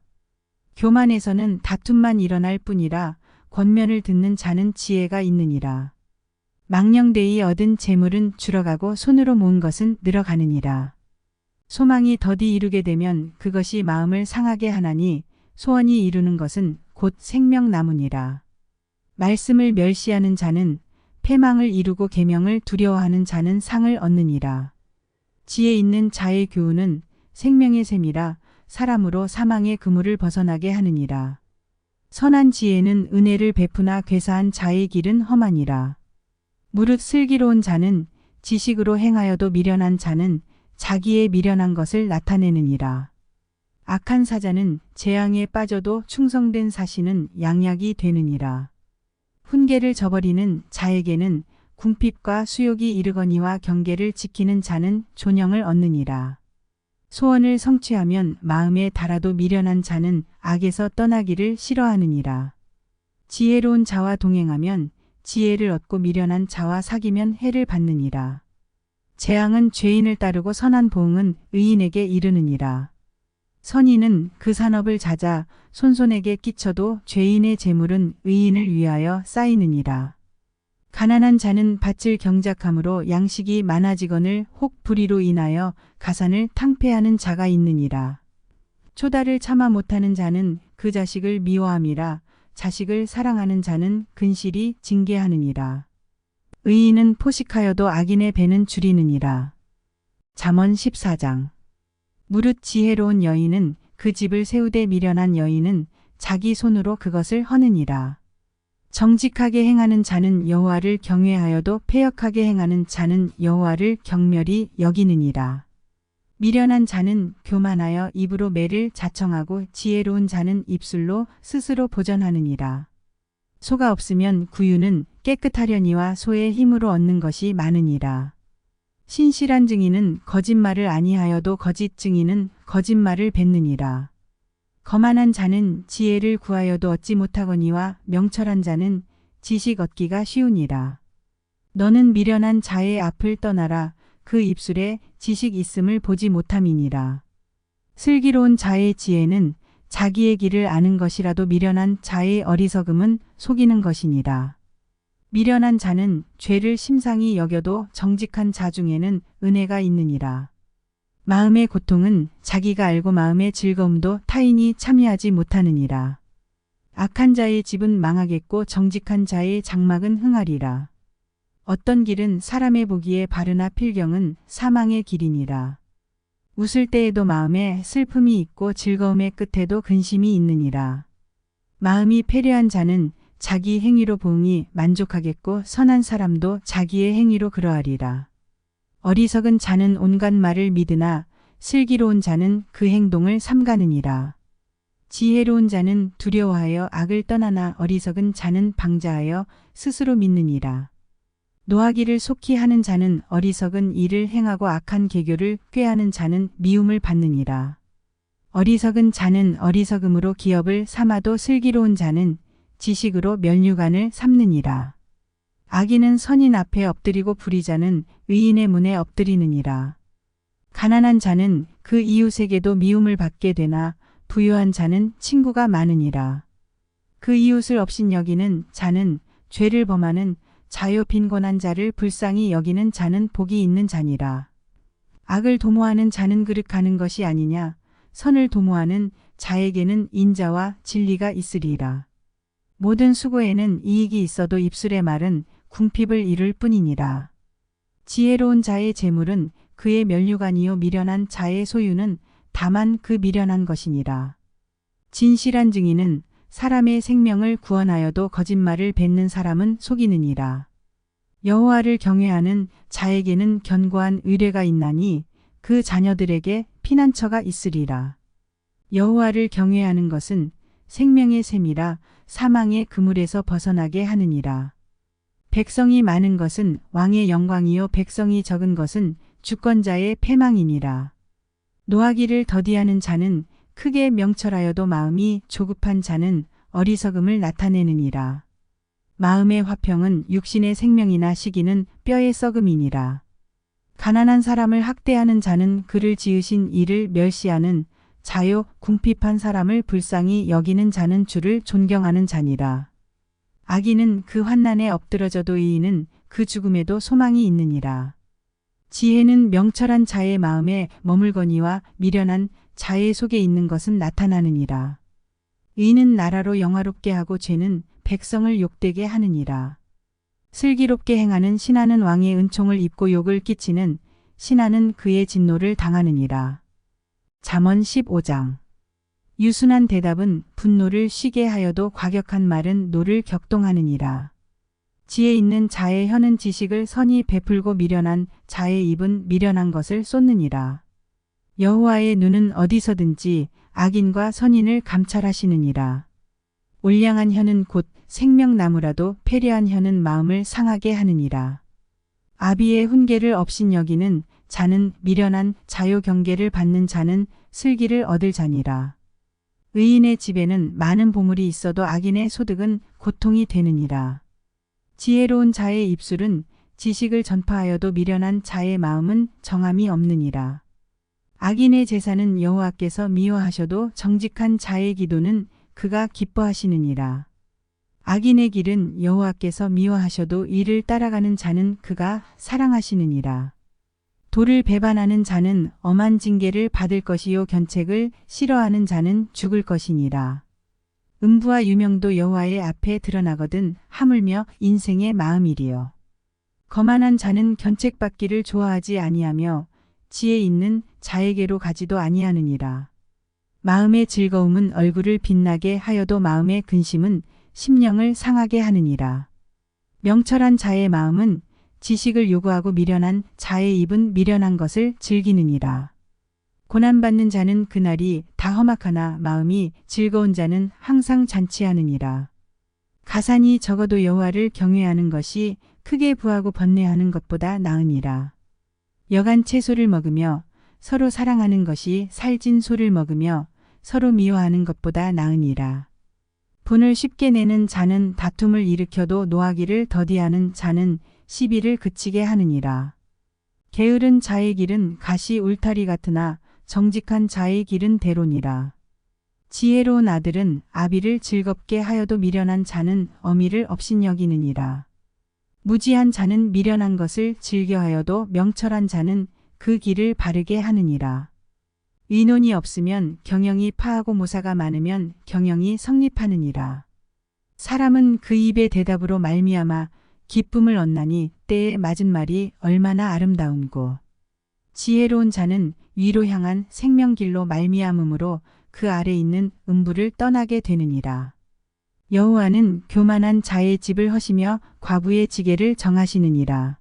Speaker 1: 교만에서는 다툼만 일어날 뿐이라 권면을 듣는 자는 지혜가 있느니라. 망령되이 얻은 재물은 줄어가고 손으로 모은 것은 늘어가느니라. 소망이 더디 이루게 되면 그것이 마음을 상하게 하나니 소원이 이루는 것은 곧 생명나무니라. 말씀을 멸시하는 자는 패망을 이루고 계명을 두려워하는 자는 상을 얻느니라. 지혜 있는 자의 교훈은 생명의 샘이라 사람으로 사망의 그물을 벗어나게 하느니라. 선한 지혜는 은혜를 베푸나 괴사한 자의 길은 험하니라. 무릇 슬기로운 자는 지식으로 행하여도 미련한 자는 자기의 미련한 것을 나타내느니라. 악한 사자는 재앙에 빠져도 충성된 사신은 양약이 되느니라. 훈계를 저버리는 자에게는 궁핍과 수욕이 이르거니와 경계를 지키는 자는 존영을 얻느니라. 소원을 성취하면 마음에 달아도 미련한 자는 악에서 떠나기를 싫어하느니라. 지혜로운 자와 동행하면 지혜를 얻고 미련한 자와 사귀면 해를 받느니라. 재앙은 죄인을 따르고 선한 보응은 의인에게 이르느니라. 선인은 그 산업을 찾아 손손에게 끼쳐도 죄인의 재물은 의인을 위하여 쌓이느니라. 가난한 자는 밭을 경작함으로 양식이 많아지거늘 혹 불의로 인하여 가산을 탕폐하는 자가 있느니라. 초다를 참아 못하는 자는 그 자식을 미워함이라. 자식을 사랑하는 자는 근실이 징계하느니라. 의인은 포식하여도 악인의 배는 줄이느니라. 잠언 14장. 무릇 지혜로운 여인은 그 집을 세우되 미련한 여인은 자기 손으로 그것을 허느니라. 정직하게 행하는 자는 여호와를 경외하여도 패역하게 행하는 자는 여호와를 경멸히 여기느니라. 미련한 자는 교만하여 입으로 매를 자청하고 지혜로운 자는 입술로 스스로 보전하느니라. 소가 없으면 구유는 깨끗하려니와 소의 힘으로 얻는 것이 많으니라. 신실한 증인은 거짓말을 아니하여도 거짓 증인은 거짓말을 뱉느니라. 거만한 자는 지혜를 구하여도 얻지 못하거니와 명철한 자는 지식 얻기가 쉬우니라. 너는 미련한 자의 앞을 떠나라. 그 입술에 지식 있음을 보지 못함이니라. 슬기로운 자의 지혜는 자기의 길을 아는 것이라도 미련한 자의 어리석음은 속이는 것이니라. 미련한 자는 죄를 심상히 여겨도 정직한 자 중에는 은혜가 있느니라. 마음의 고통은 자기가 알고 마음의 즐거움도 타인이 참여하지 못하느니라. 악한 자의 집은 망하겠고 정직한 자의 장막은 흥하리라. 어떤 길은 사람의 보기에 바르나 필경은 사망의 길이니라. 웃을 때에도 마음에 슬픔이 있고 즐거움의 끝에도 근심이 있느니라. 마음이 패려한 자는 자기 행위로 보응이 만족하겠고 선한 사람도 자기의 행위로 그러하리라. 어리석은 자는 온갖 말을 믿으나 슬기로운 자는 그 행동을 삼가느니라. 지혜로운 자는 두려워하여 악을 떠나나 어리석은 자는 방자하여 스스로 믿느니라. 노하기를 속히 하는 자는 어리석은 일을 행하고 악한 계교를 꾀하는 자는 미움을 받느니라. 어리석은 자는 어리석음으로 기업을 삼아도 슬기로운 자는 지식으로 면류관을 삼느니라. 악인은 선인 앞에 엎드리고 불의자는 의인의 문에 엎드리느니라. 가난한 자는 그 이웃에게도 미움을 받게 되나 부유한 자는 친구가 많으니라. 그 이웃을 업신여기는 자는 죄를 범하는 자요 빈곤한 자를 불쌍히 여기는 자는 복이 있는 자니라. 악을 도모하는 자는 그릇하는 것이 아니냐. 선을 도모하는 자에게는 인자와 진리가 있으리라. 모든 수고에는 이익이 있어도 입술의 말은 궁핍을 이룰 뿐이니라. 지혜로운 자의 재물은 그의 면류관이요 미련한 자의 소유는 다만 그 미련한 것이니라. 진실한 증인은 사람의 생명을 구원하여도 거짓말을 뱉는 사람은 속이느니라. 여호와를 경외하는 자에게는 견고한 의뢰가 있나니 그 자녀들에게 피난처가 있으리라. 여호와를 경외하는 것은 생명의 샘이라 사망의 그물에서 벗어나게 하느니라. 백성이 많은 것은 왕의 영광이요 백성이 적은 것은 주권자의 패망이니라. 노하기를 더디하는 자는 크게 명철하여도 마음이 조급한 자는 어리석음을 나타내느니라. 마음의 화평은 육신의 생명이나 시기는 뼈의 썩음이니라. 가난한 사람을 학대하는 자는 그를 지으신 이를 멸시하는 자요 궁핍한 사람을 불쌍히 여기는 자는 주를 존경하는 자니라. 악인은 그 환난에 엎드러져도 의인은 그 죽음에도 소망이 있느니라. 지혜는 명철한 자의 마음에 머물거니와 미련한 자의 속에 있는 것은 나타나느니라. 의인은 나라로 영화롭게 하고 죄는 백성을 욕되게 하느니라. 슬기롭게 행하는 신하는 왕의 은총을 입고 욕을 끼치는 신하는 그의 진노를 당하느니라. 잠언 15장. 유순한 대답은 분노를 쉬게 하여도 과격한 말은 노를 격동하느니라. 지혜 있는 자의 혀는 지식을 선히 베풀고 미련한 자의 입은 미련한 것을 쏟느니라. 여호와의 눈은 어디서든지 악인과 선인을 감찰하시느니라. 올량한 혀는 곧 생명나무라도 패려한 혀는 마음을 상하게 하느니라. 아비의 훈계를 업신여기는 자는 미련한 자요 경계를 받는 자는 슬기를 얻을 자니라. 의인의 집에는 많은 보물이 있어도 악인의 소득은 고통이 되느니라. 지혜로운 자의 입술은 지식을 전파하여도 미련한 자의 마음은 정함이 없느니라. 악인의 제사는 여호와께서 미워하셔도 정직한 자의 기도는 그가 기뻐하시느니라. 악인의 길은 여호와께서 미워하셔도 이를 따라가는 자는 그가 사랑하시느니라. 도를 배반하는 자는 엄한 징계를 받을 것이요 견책을 싫어하는 자는 죽을 것이니라. 음부와 유명도 여호와의 앞에 드러나거든 하물며 인생의 마음이리요. 거만한 자는 견책받기를 좋아하지 아니하며 지혜 있는 자에게로 가지도 아니하느니라. 마음의 즐거움은 얼굴을 빛나게 하여도 마음의 근심은 심령을 상하게 하느니라. 명철한 자의 마음은 지식을 요구하고 미련한 자의 입은 미련한 것을 즐기느니라. 고난받는 자는 그날이 다 험악하나 마음이 즐거운 자는 항상 잔치하느니라. 가산이 적어도 여호와를 경외하는 것이 크게 부하고 번뇌하는 것보다 나으니라. 여간 채소를 먹으며 서로 사랑하는 것이 살진 소를 먹으며 서로 미워하는 것보다 나으니라. 분을 쉽게 내는 자는 다툼을 일으켜도 노하기를 더디하는 자는 시비를 그치게 하느니라. 게으른 자의 길은 가시 울타리 같으나 정직한 자의 길은 대로니라. 지혜로운 아들은 아비를 즐겁게 하여도 미련한 자는 어미를 업신여기느니라. 무지한 자는 미련한 것을 즐겨하여도 명철한 자는 그 길을 바르게 하느니라. 의논이 없으면 경영이 파하고 모사가 많으면 경영이 성립하느니라. 사람은 그 입의 대답으로 말미암아 기쁨을 얻나니 때에 맞은 말이 얼마나 아름다운고. 지혜로운 자는 위로 향한 생명길로 말미암음으로 그 아래 있는 음부를 떠나게 되느니라. 여호와는 교만한 자의 집을 허시며 과부의 지게를 정하시느니라.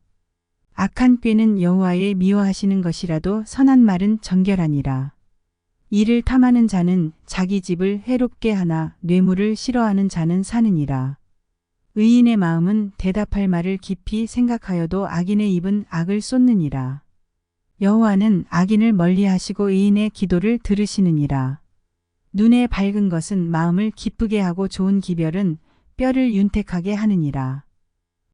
Speaker 1: 악한 꾀는 여호와의 미워하시는 것이라도 선한 말은 정결하니라. 이를 탐하는 자는 자기 집을 해롭게 하나 뇌물을 싫어하는 자는 사느니라. 의인의 마음은 대답할 말을 깊이 생각하여도 악인의 입은 악을 쏟느니라. 여호와는 악인을 멀리하시고 의인의 기도를 들으시느니라. 눈에 밝은 것은 마음을 기쁘게 하고 좋은 기별은 뼈를 윤택하게 하느니라.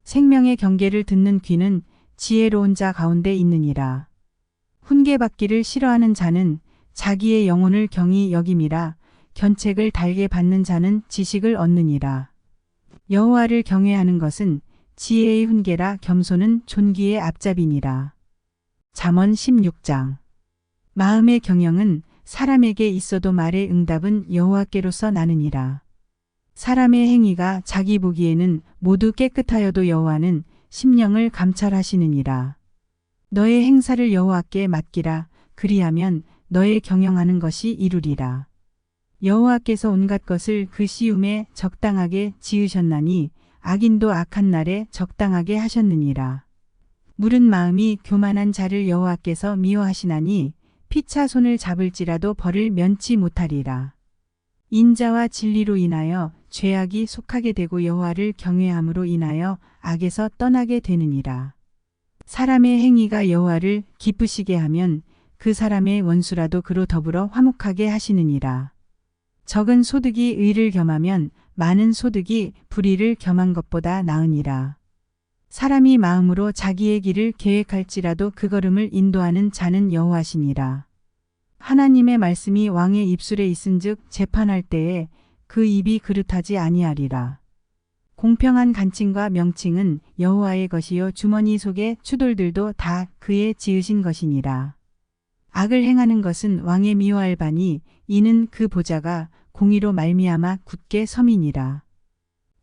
Speaker 1: 생명의 경계를 듣는 귀는 지혜로운 자 가운데 있느니라. 훈계받기를 싫어하는 자는 자기의 영혼을 경히 여김이라. 견책을 달게 받는 자는 지식을 얻느니라. 여호와를 경외하는 것은 지혜의 훈계라. 겸손은 존귀의 앞잡이니라. 잠언 16장. 마음의 경영은 사람에게 있어도 말의 응답은 여호와께로서 나느니라. 사람의 행위가 자기 보기에는 모두 깨끗하여도 여호와는 심령을 감찰하시느니라. 너의 행사를 여호와께 맡기라. 그리하면 너의 경영하는 것이 이루리라. 여호와께서 온갖 것을 그 시움에 적당하게 지으셨나니 악인도 악한 날에 적당하게 하셨느니라. 물은 마음이 교만한 자를 여호와께서 미워하시나니 피차 손을 잡을지라도 벌을 면치 못하리라. 인자와 진리로 인하여 죄악이 속하게 되고 여호와를 경외함으로 인하여 악에서 떠나게 되느니라. 사람의 행위가 여호와를 기쁘시게 하면 그 사람의 원수라도 그로 더불어 화목하게 하시느니라. 적은 소득이 의를 겸하면 많은 소득이 불의를 겸한 것보다 나으니라. 사람이 마음으로 자기의 길을 계획할지라도 그 걸음을 인도하는 자는 여호와시니라. 하나님의 말씀이 왕의 입술에 있은즉 재판할 때에 그 입이 그릇하지 아니하리라. 공평한 간칭과 명칭은 여호와의 것이요 주머니 속의 추돌들도 다 그의 지으신 것이니라. 악을 행하는 것은 왕의 미워할 바니 이는 그 보좌가 공의로 말미암아 굳게 섬이니라.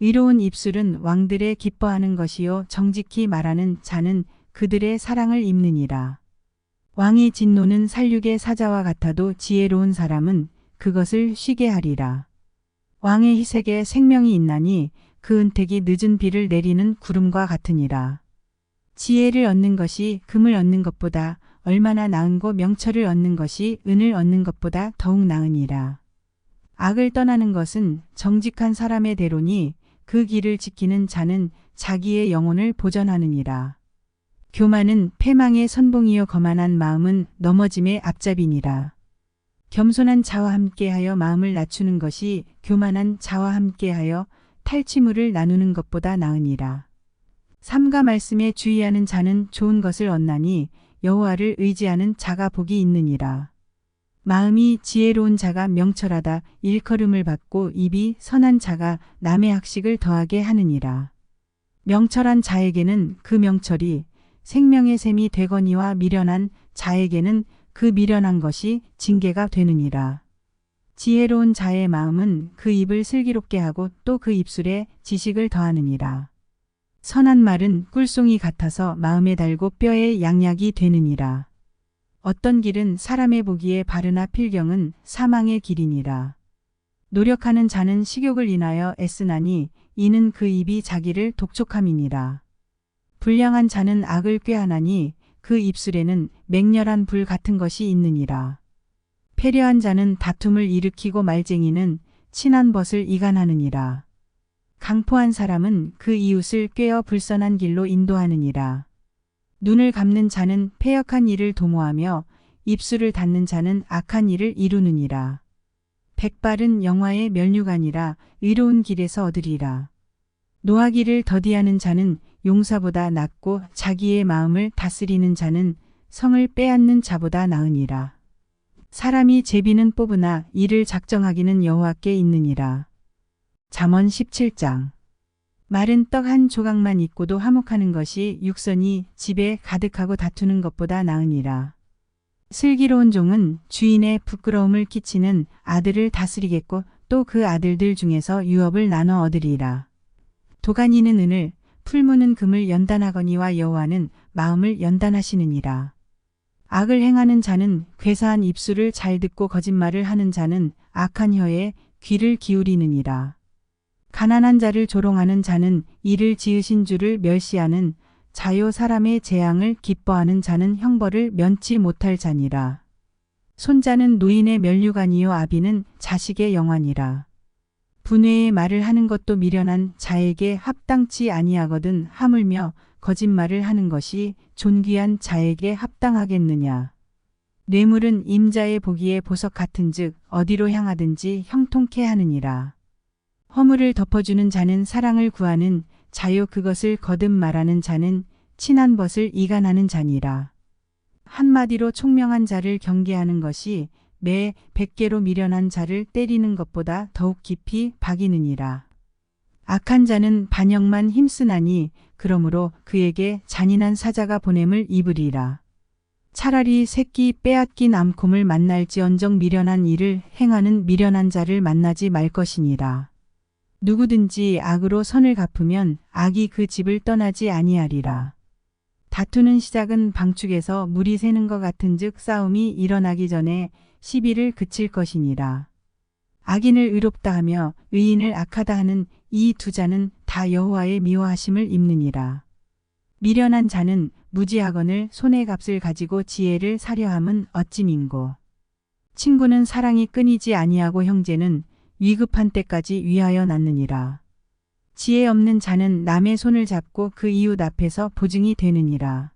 Speaker 1: 의로운 입술은 왕들의 기뻐하는 것이요 정직히 말하는 자는 그들의 사랑을 입느니라. 왕의 진노는 살육의 사자와 같아도 지혜로운 사람은 그것을 쉬게 하리라. 왕의 희색에 생명이 있나니 그 은택이 늦은 비를 내리는 구름과 같으니라. 지혜를 얻는 것이 금을 얻는 것보다 얼마나 나은고 명철을 얻는 것이 은을 얻는 것보다 더욱 나으니라. 악을 떠나는 것은 정직한 사람의 대로니 그 길을 지키는 자는 자기의 영혼을 보전하느니라. 교만은 패망의 선봉이요 거만한 마음은 넘어짐의 앞잡이니라. 겸손한 자와 함께하여 마음을 낮추는 것이 교만한 자와 함께하여 탈취물을 나누는 것보다 나으니라. 삼가 말씀에 주의하는 자는 좋은 것을 얻나니 여호와를 의지하는 자가 복이 있느니라. 마음이 지혜로운 자가 명철하다. 일컬음을 받고 입이 선한 자가 남의 학식을 더하게 하느니라. 명철한 자에게는 그 명철이 생명의 샘이 되거니와 미련한 자에게는 그 미련한 것이 징계가 되느니라. 지혜로운 자의 마음은 그 입을 슬기롭게 하고 또 그 입술에 지식을 더하느니라. 선한 말은 꿀송이 같아서 마음에 달고 뼈에 양약이 되느니라. 어떤 길은 사람의 보기에 바르나 필경은 사망의 길이니라. 노력하는 자는 식욕을 인하여 애쓰나니 이는 그 입이 자기를 독촉함이니라. 불량한 자는 악을 꾀하나니 그 입술에는 맹렬한 불 같은 것이 있느니라. 패려한 자는 다툼을 일으키고 말쟁이는 친한 벗을 이간하느니라. 강포한 사람은 그 이웃을 꾀어 불선한 길로 인도하느니라. 눈을 감는 자는 패역한 일을 도모하며 입술을 닫는 자는 악한 일을 이루느니라. 백발은 영화의 면류관이라 의로운 길에서 얻으리라. 노하기를 더디하는 자는 용사보다 낫고 자기의 마음을 다스리는 자는 성을 빼앗는 자보다 나으니라. 사람이 제비는 뽑으나 이를 작정하기는 여호와께 있느니라. 잠언 17장. 마른 떡 한 조각만 있고도 화목하는 것이 육선이 집에 가득하고 다투는 것보다 나으니라. 슬기로운 종은 주인의 부끄러움을 끼치는 아들을 다스리겠고 또 그 아들들 중에서 유업을 나눠 얻으리라. 도가니는 은을 풀무는 금을 연단하거니와 여호와는 마음을 연단하시느니라. 악을 행하는 자는 괴사한 입술을 잘 듣고 거짓말을 하는 자는 악한 혀에 귀를 기울이느니라. 가난한 자를 조롱하는 자는 이를 지으신 주를 멸시하는 자요 사람의 재앙을 기뻐하는 자는 형벌을 면치 못할 자니라. 손자는 노인의 면류관이요 아비는 자식의 영환이라. 분회의 말을 하는 것도 미련한 자에게 합당치 아니하거든 하물며 거짓말을 하는 것이 존귀한 자에게 합당하겠느냐. 뇌물은 임자의 보기에 보석 같은즉 어디로 향하든지 형통케 하느니라. 허물을 덮어주는 자는 사랑을 구하는 자요 그것을 거듭 말하는 자는 친한 벗을 이간하는 자니라. 한마디로 총명한 자를 경계하는 것이 매 100개로 미련한 자를 때리는 것보다 더욱 깊이 박이느니라. 악한 자는 반역만 힘쓰나니 그러므로 그에게 잔인한 사자가 보냄을 입으리라. 차라리 새끼 빼앗긴 암곰을 만날지언정 미련한 일을 행하는 미련한 자를 만나지 말 것이니라. 누구든지 악으로 선을 갚으면 악이 그 집을 떠나지 아니하리라. 다투는 시작은 방축에서 물이 새는 것 같은즉 싸움이 일어나기 전에 시비를 그칠 것이니라. 악인을 의롭다 하며 의인을 악하다 하는 이 두 자는 다 여호와의 미워하심을 입느니라. 미련한 자는 무지하거늘 손의 값을 가지고 지혜를 사려 함은 어찌 민고. 친구는 사랑이 끊이지 아니하고 형제는 위급한 때까지 위하여 낳느니라. 지혜 없는 자는 남의 손을 잡고 그 이웃 앞에서 보증이 되느니라.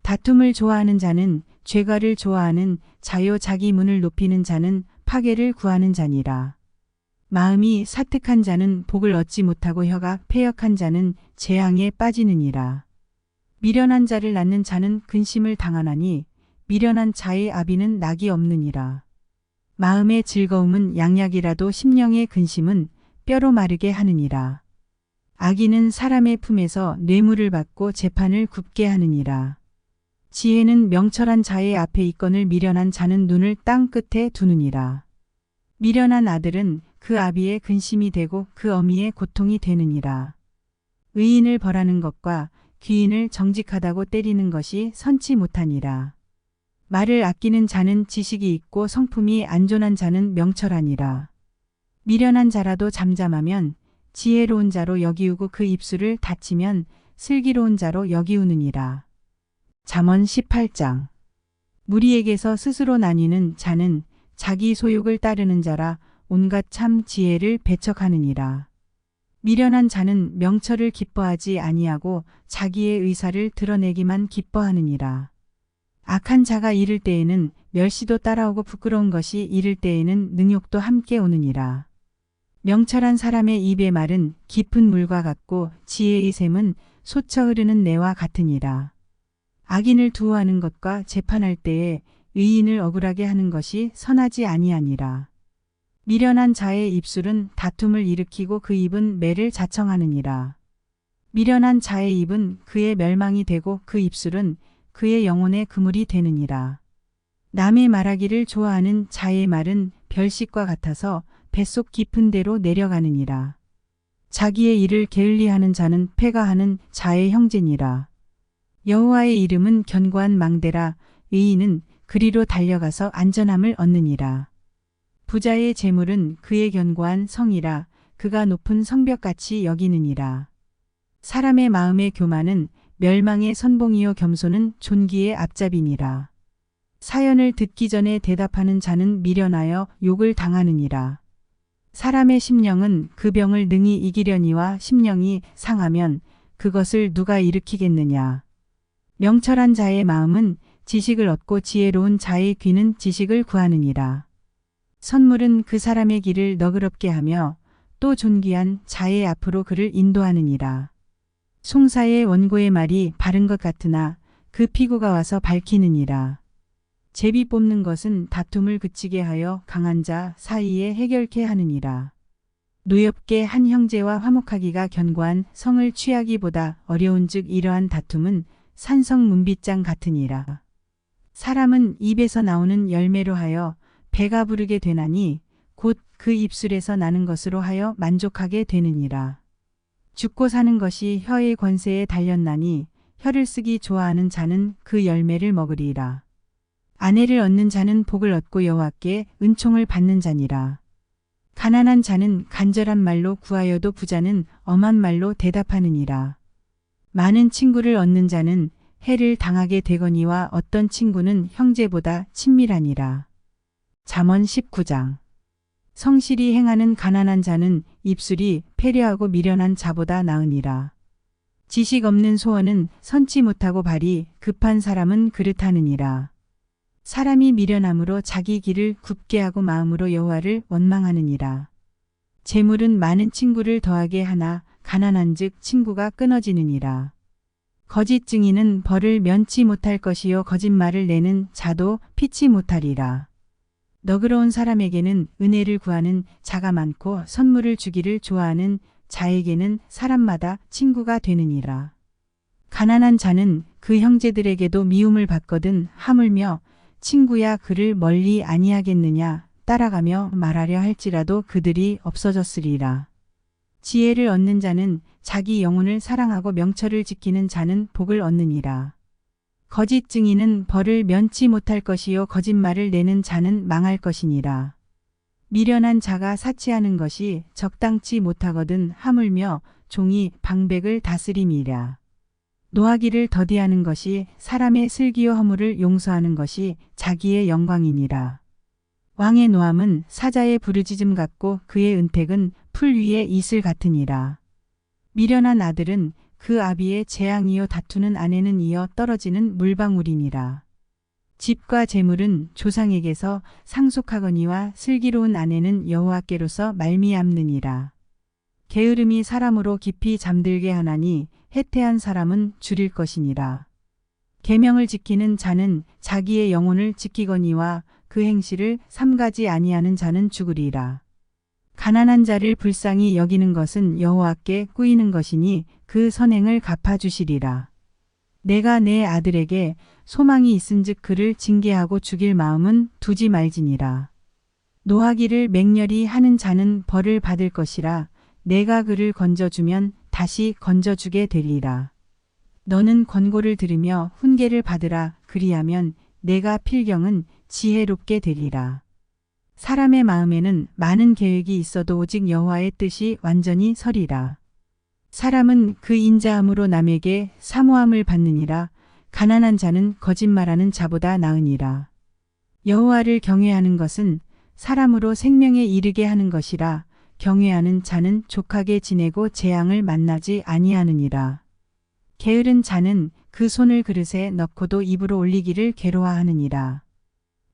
Speaker 1: 다툼을 좋아하는 자는 죄가를 좋아하는 자요 자기 문을 높이는 자는 파괴를 구하는 자니라. 마음이 사특한 자는 복을 얻지 못하고 혀가 패역한 자는 재앙에 빠지느니라. 미련한 자를 낳는 자는 근심을 당하나니 미련한 자의 아비는 낙이 없느니라. 마음의 즐거움은 양약이라도 심령의 근심은 뼈로 마르게 하느니라. 악인은 사람의 품에서 뇌물을 받고 재판을 굽게 하느니라. 지혜는 명철한 자의 앞에 있거늘 미련한 자는 눈을 땅 끝에 두느니라. 미련한 아들은 그 아비의 근심이 되고 그 어미의 고통이 되느니라. 의인을 벌하는 것과 귀인을 정직하다고 때리는 것이 선치 못하니라. 말을 아끼는 자는 지식이 있고 성품이 안전한 자는 명철하니라. 미련한 자라도 잠잠하면 지혜로운 자로 여기우고 그 입술을 닫히면 슬기로운 자로 여기우느니라. 잠언 18장. 무리에게서 스스로 나뉘는 자는 자기 소욕을 따르는 자라 온갖 참 지혜를 배척하느니라. 미련한 자는 명철을 기뻐하지 아니하고 자기의 의사를 드러내기만 기뻐하느니라. 악한 자가 이를 때에는 멸시도 따라오고 부끄러운 것이 이를 때에는 능욕도 함께 오느니라. 명철한 사람의 입의 말은 깊은 물과 같고 지혜의 샘은 솟아 흐르는 내와 같으니라. 악인을 두어하는 것과 재판할 때에 의인을 억울하게 하는 것이 선하지 아니하니라. 미련한 자의 입술은 다툼을 일으키고 그 입은 매를 자청하느니라. 미련한 자의 입은 그의 멸망이 되고 그 입술은 그의 영혼의 그물이 되느니라. 남의 말하기를 좋아하는 자의 말은 별식과 같아서 뱃속 깊은 데로 내려가느니라. 자기의 일을 게을리하는 자는 패가하는 자의 형제니라. 여호와의 이름은 견고한 망대라. 의인은 그리로 달려가서 안전함을 얻느니라. 부자의 재물은 그의 견고한 성이라. 그가 높은 성벽같이 여기느니라. 사람의 마음의 교만은 멸망의 선봉이요 겸손은 존귀의 앞잡이니라. 사연을 듣기 전에 대답하는 자는 미련하여 욕을 당하느니라. 사람의 심령은 그 병을 능히 이기려니와 심령이 상하면 그것을 누가 일으키겠느냐. 명철한 자의 마음은 지식을 얻고 지혜로운 자의 귀는 지식을 구하느니라. 선물은 그 사람의 길을 너그럽게 하며 또 존귀한 자의 앞으로 그를 인도하느니라. 송사의 원고의 말이 바른 것 같으나 그 피고가 와서 밝히느니라. 제비 뽑는 것은 다툼을 그치게 하여 강한 자 사이에 해결케 하느니라. 노엽게 한 형제와 화목하기가 견고한 성을 취하기보다 어려운즉 이러한 다툼은 산성 문빗장 같으니라. 사람은 입에서 나오는 열매로 하여 배가 부르게 되나니 곧 그 입술에서 나는 것으로 하여 만족하게 되느니라. 죽고 사는 것이 혀의 권세에 달렸나니 혀를 쓰기 좋아하는 자는 그 열매를 먹으리라. 아내를 얻는 자는 복을 얻고 여호와께 은총을 받는 자니라. 가난한 자는 간절한 말로 구하여도 부자는 엄한 말로 대답하느니라. 많은 친구를 얻는 자는 해를 당하게 되거니와 어떤 친구는 형제보다 친밀하니라. 잠언 19장. 성실히 행하는 가난한 자는 입술이 패려하고 미련한 자보다 나으니라. 지식 없는 소원은 선치 못하고 발이 급한 사람은 그릇하느니라. 사람이 미련함으로 자기 길을 굽게 하고 마음으로 여호와를 원망하느니라. 재물은 많은 친구를 더하게 하나 가난한즉 친구가 끊어지느니라. 거짓 증인은 벌을 면치 못할 것이요 거짓말을 내는 자도 피치 못하리라. 너그러운 사람에게는 은혜를 구하는 자가 많고 선물을 주기를 좋아하는 자에게는 사람마다 친구가 되느니라. 가난한 자는 그 형제들에게도 미움을 받거든 하물며 친구야 그를 멀리 아니하겠느냐 따라가며 말하려 할지라도 그들이 없어졌으리라. 지혜를 얻는 자는 자기 영혼을 사랑하고 명철을 지키는 자는 복을 얻느니라. 거짓 증인은 벌을 면치 못할 것이요 거짓말을 내는 자는 망할 것이니라. 미련한 자가 사치하는 것이 적당치 못하거든 하물며 종이 방백을 다스림이라. 노하기를 더디하는 것이 사람의 슬기요 허물을 용서하는 것이 자기의 영광이니라. 왕의 노함은 사자의 부르짖음 같고 그의 은택은 풀 위의 이슬 같으니라. 미련한 아들은 그 아비의 재앙이요 다투는 아내는 이어 떨어지는 물방울이니라. 집과 재물은 조상에게서 상속하거니와 슬기로운 아내는 여호와께로서 말미암느니라. 게으름이 사람으로 깊이 잠들게 하나니 해태한 사람은 줄일 것이니라. 계명을 지키는 자는 자기의 영혼을 지키거니와 그 행실을 삼가지 아니하는 자는 죽으리라. 가난한 자를 불쌍히 여기는 것은 여호와께 꾸이는 것이니 그 선행을 갚아주시리라. 내가 내 아들에게 소망이 있은즉 그를 징계하고 죽일 마음은 두지 말지니라. 노하기를 맹렬히 하는 자는 벌을 받을 것이라. 내가 그를 건져주면 다시 건져주게 되리라. 너는 권고를 들으며 훈계를 받으라. 그리하면 내가 필경은 지혜롭게 되리라. 사람의 마음에는 많은 계획이 있어도 오직 여호와의 뜻이 완전히 서리라. 사람은 그 인자함으로 남에게 사모함을 받느니라. 가난한 자는 거짓말하는 자보다 나으니라. 여호와를 경외하는 것은 사람으로 생명에 이르게 하는 것이라. 경외하는 자는 족하게 지내고 재앙을 만나지 아니하느니라. 게으른 자는 그 손을 그릇에 넣고도 입으로 올리기를 괴로워하느니라.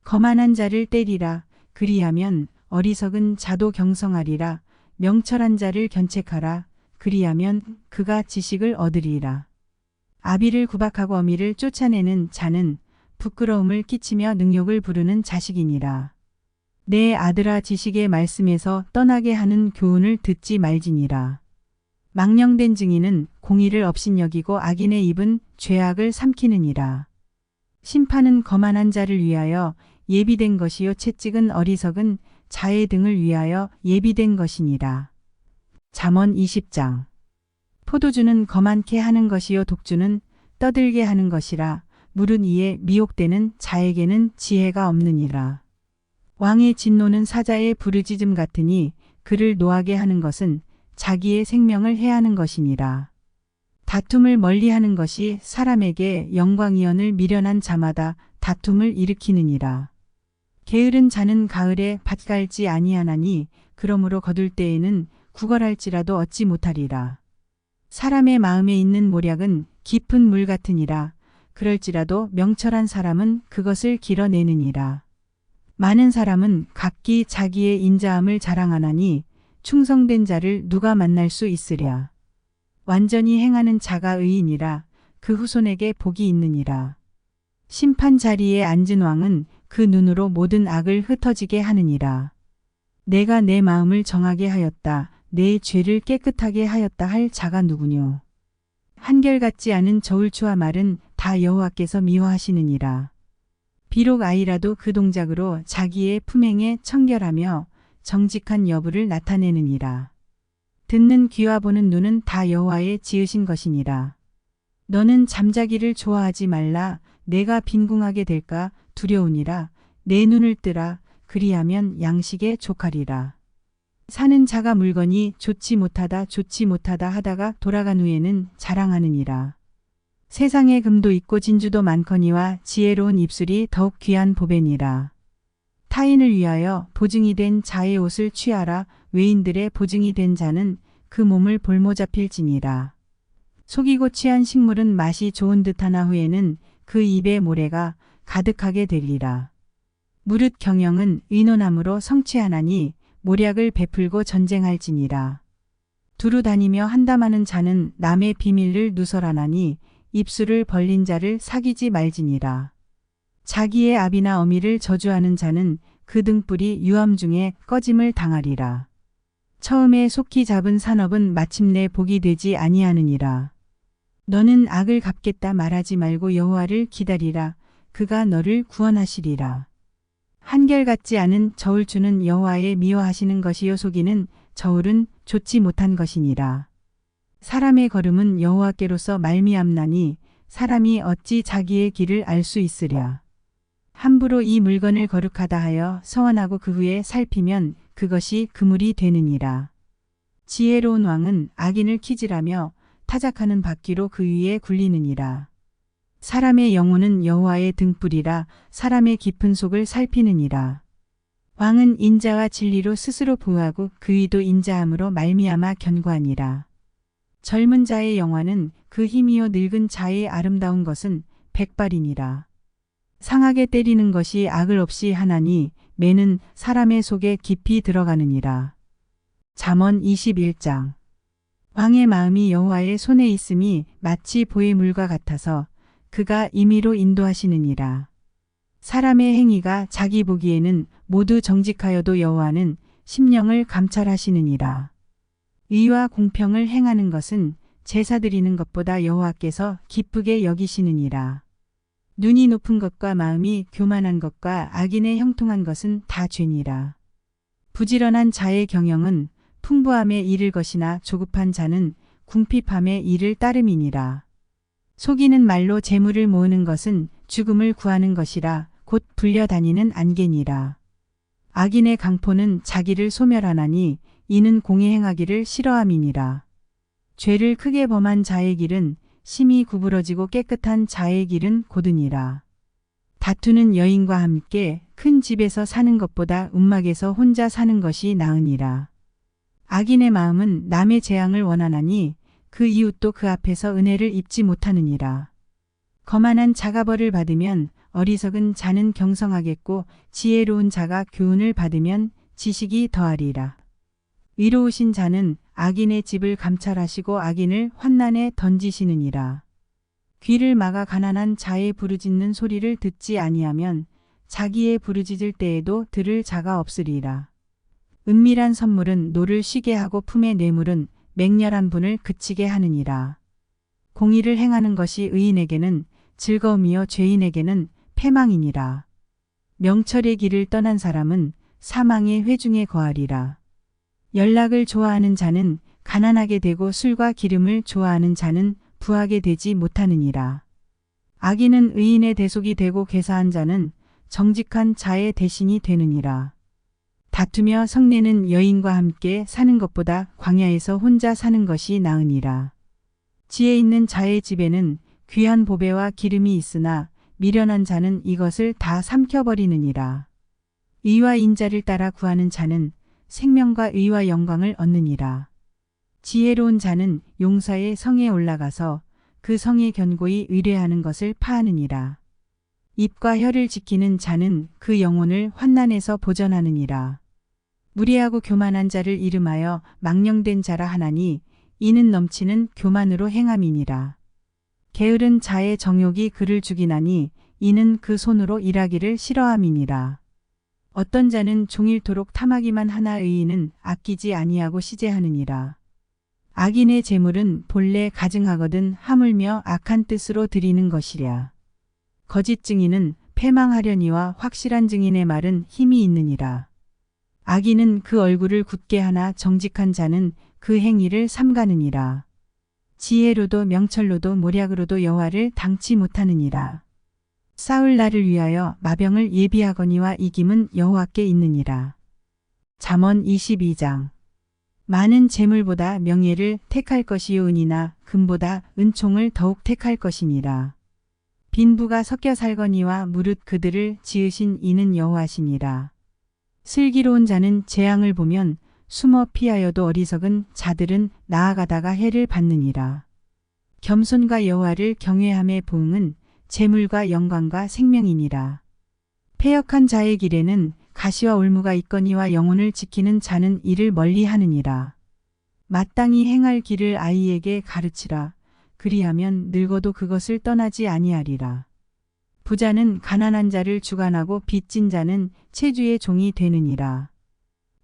Speaker 1: 거만한 자를 때리라. 그리하면 어리석은 자도 경성하리라. 명철한 자를 견책하라. 그리하면 그가 지식을 얻으리라. 아비를 구박하고 어미를 쫓아내는 자는 부끄러움을 끼치며 능욕을 부르는 자식이니라. 내 아들아 지식의 말씀에서 떠나게 하는 교훈을 듣지 말지니라. 망령된 증인은 공의를 업신여기고 악인의 입은 죄악을 삼키느니라. 심판은 거만한 자를 위하여 예비된 것이요 채찍은 어리석은 자의 등을 위하여 예비된 것이니라. 잠언 20장. 포도주는 거만케 하는 것이요 독주는 떠들게 하는 것이라. 무릇 이에 미혹되는 자에게는 지혜가 없느니라. 왕의 진노는 사자의 부르짖음 같으니 그를 노하게 하는 것은 자기의 생명을 해하는 것이니라. 다툼을 멀리하는 것이 사람에게 영광이언을 미련한 자마다 다툼을 일으키느니라. 게으른 자는 가을에 밭 갈지 아니하나니 그러므로 거둘 때에는 구걸할지라도 얻지 못하리라. 사람의 마음에 있는 모략은 깊은 물 같으니라. 그럴지라도 명철한 사람은 그것을 길어내느니라. 많은 사람은 각기 자기의 인자함을 자랑하나니 충성된 자를 누가 만날 수 있으랴. 완전히 행하는 자가 의인이라. 그 후손에게 복이 있느니라. 심판 자리에 앉은 왕은 그 눈으로 모든 악을 흩어지게 하느니라. 내가 내 마음을 정하게 하였다. 내 죄를 깨끗하게 하였다 할 자가 누구뇨. 한결같지 않은 저울추와 말은 다 여호와께서 미워하시느니라. 비록 아이라도 그 동작으로 자기의 품행에 청결하며 정직한 여부를 나타내느니라. 듣는 귀와 보는 눈은 다 여호와의 지으신 것이니라. 너는 잠자기를 좋아하지 말라. 내가 빈궁하게 될까 두려우니라. 내 눈을 뜨라. 그리하면 양식에 족하리라. 사는 자가 물건이 좋지 못하다 하다가 돌아간 후에는 자랑하느니라. 세상에 금도 있고 진주도 많거니와 지혜로운 입술이 더욱 귀한 보배니라. 타인을 위하여 보증이 된 자의 옷을 취하라. 외인들의 보증이 된 자는 그 몸을 볼모 잡힐지니라. 속이고 취한 식물은 맛이 좋은 듯하나 후에는 그 입의 모래가 가득하게 되리라. 무릇 경영은 의논함으로 성취하나니 모략을 베풀고 전쟁할지니라. 두루 다니며 한담하는 자는 남의 비밀을 누설하나니 입술을 벌린 자를 사귀지 말지니라. 자기의 아비나 어미를 저주하는 자는 그 등불이 유암 중에 꺼짐을 당하리라. 처음에 속히 잡은 산업은 마침내 복이 되지 아니하느니라. 너는 악을 갚겠다 말하지 말고 여호와를 기다리라. 그가 너를 구원하시리라. 한결같지 않은 저울추는 여호와의 미워하시는 것이요 속이는 저울은 좋지 못한 것이니라. 사람의 걸음은 여호와께로서 말미암나니 사람이 어찌 자기의 길을 알 수 있으랴. 함부로 이 물건을 거룩하다 하여 서원하고 그 후에 살피면 그것이 그물이 되느니라. 지혜로운 왕은 악인을 키질하며 타작하는 바퀴로 그 위에 굴리느니라. 사람의 영혼은 여호와의 등불이라 사람의 깊은 속을 살피느니라. 왕은 인자와 진리로 스스로 보호하고 그 위도 인자함으로 말미암아 견고하니라. 젊은 자의 영화는 그 힘이요 늙은 자의 아름다운 것은 백발이니라. 상하게 때리는 것이 악을 없이 하나니 매는 사람의 속에 깊이 들어가느니라. 잠언 21장. 왕의 마음이 여호와의 손에 있음이 마치 보의 물과 같아서 그가 임의로 인도하시느니라. 사람의 행위가 자기 보기에는 모두 정직하여도 여호와는 심령을 감찰하시느니라. 의와 공평을 행하는 것은 제사 드리는 것보다 여호와께서 기쁘게 여기시느니라. 눈이 높은 것과 마음이 교만한 것과 악인의 형통한 것은 다 죄니라. 부지런한 자의 경영은 풍부함에 이를 것이나 조급한 자는 궁핍함에 이를 따름이니라. 속이는 말로 재물을 모으는 것은 죽음을 구하는 것이라 곧 불려다니는 안개니라. 악인의 강포는 자기를 소멸하나니 이는 공의 행하기를 싫어함이니라. 죄를 크게 범한 자의 길은 심히 구부러지고 깨끗한 자의 길은 고드니라. 다투는 여인과 함께 큰 집에서 사는 것보다 움막에서 혼자 사는 것이 나으니라. 악인의 마음은 남의 재앙을 원하나니 그 이웃도 그 앞에서 은혜를 입지 못하느니라. 거만한 자가 벌을 받으면 어리석은 자는 경성하겠고 지혜로운 자가 교훈을 받으면 지식이 더하리라. 의로우신 자는 악인의 집을 감찰하시고 악인을 환난에 던지시느니라. 귀를 막아 가난한 자의 부르짖는 소리를 듣지 아니하면 자기의 부르짖을 때에도 들을 자가 없으리라. 은밀한 선물은 노를 쉬게 하고 품의 뇌물은 맹렬한 분을 그치게 하느니라. 공의를 행하는 것이 의인에게는 즐거움이요 죄인에게는 패망이니라. 명철의 길을 떠난 사람은 사망의 회중에 거하리라. 연락을 좋아하는 자는 가난하게 되고 술과 기름을 좋아하는 자는 부하게 되지 못하느니라. 악인은 의인의 대속이 되고 괴사한 자는 정직한 자의 대신이 되느니라. 다투며 성내는 여인과 함께 사는 것보다 광야에서 혼자 사는 것이 나으니라. 지혜 있는 자의 집에는 귀한 보배와 기름이 있으나 미련한 자는 이것을 다 삼켜버리느니라. 의와 인자를 따라 구하는 자는 생명과 의와 영광을 얻느니라. 지혜로운 자는 용사의 성에 올라가서 그 성에 견고히 의뢰하는 것을 파하느니라. 입과 혀를 지키는 자는 그 영혼을 환난에서 보전하느니라. 무리하고 교만한 자를 이름하여 망령된 자라 하나니 이는 넘치는 교만으로 행함이니라. 게으른 자의 정욕이 그를 죽이나니 이는 그 손으로 일하기를 싫어함이니라. 어떤 자는 종일토록 탐하기만 하나 의인은 아끼지 아니하고 시제하느니라. 악인의 재물은 본래 가증하거든 하물며 악한 뜻으로 드리는 것이랴. 거짓 증인은 패망하려니와 확실한 증인의 말은 힘이 있느니라. 악인은 그 얼굴을 굳게 하나 정직한 자는 그 행위를 삼가느니라. 지혜로도 명철로도 모략으로도 여호와를 당치 못하느니라. 싸울 날을 위하여 마병을 예비하거니와 이김은 여호와께 있느니라. 잠언 22장. 많은 재물보다 명예를 택할 것이요 은이나 금보다 은총을 더욱 택할 것이니라. 빈부가 섞여 살거니와 무릇 그들을 지으신 이는 여호와시니라. 슬기로운 자는 재앙을 보면 숨어 피하여도 어리석은 자들은 나아가다가 해를 받느니라. 겸손과 여호와를 경외함의 보응은 재물과 영광과 생명이니라. 패역한 자의 길에는 가시와 올무가 있거니와 영혼을 지키는 자는 이를 멀리하느니라. 마땅히 행할 길을 아이에게 가르치라. 그리하면 늙어도 그것을 떠나지 아니하리라. 부자는 가난한 자를 주관하고 빚진 자는 체주의 종이 되느니라.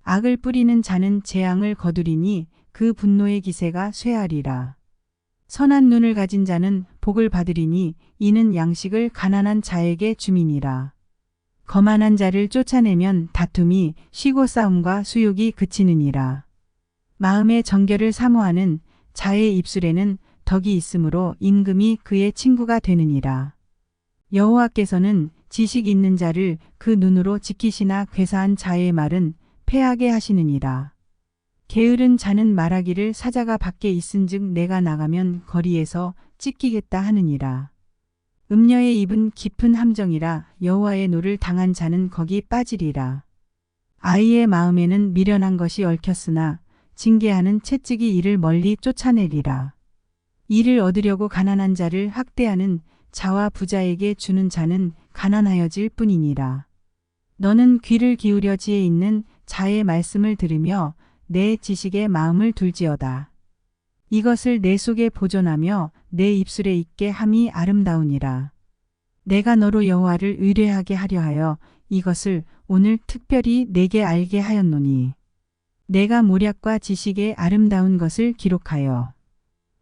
Speaker 1: 악을 뿌리는 자는 재앙을 거두리니 그 분노의 기세가 쇠하리라. 선한 눈을 가진 자는 복을 받으리니 이는 양식을 가난한 자에게 주민이라. 거만한 자를 쫓아내면 다툼이 쉬고 싸움과 수욕이 그치느니라. 마음의 정결을 사모하는 자의 입술에는 덕이 있으므로 임금이 그의 친구가 되느니라. 여호와께서는 지식 있는 자를 그 눈으로 지키시나 괴사한 자의 말은 패하게 하시느니라. 게으른 자는 말하기를 사자가 밖에 있은즉 내가 나가면 거리에서 찢기겠다 하느니라. 음녀의 입은 깊은 함정이라 여호와의 노를 당한 자는 거기 빠지리라. 아이의 마음에는 미련한 것이 얽혔으나 징계하는 채찍이 이를 멀리 쫓아내리라. 이를 얻으려고 가난한 자를 학대하는 자와 부자에게 주는 자는 가난하여질 뿐이니라. 너는 귀를 기울여 지혜 있는 자의 말씀을 들으며 내 지식에 마음을 둘지어다. 이것을 내 속에 보존하며 내 입술에 있게 함이 아름다우니라. 내가 너로 여호와를 의뢰하게 하려 하여 이것을 오늘 특별히 내게 알게 하였노니 내가 모략과 지식의 아름다운 것을 기록하여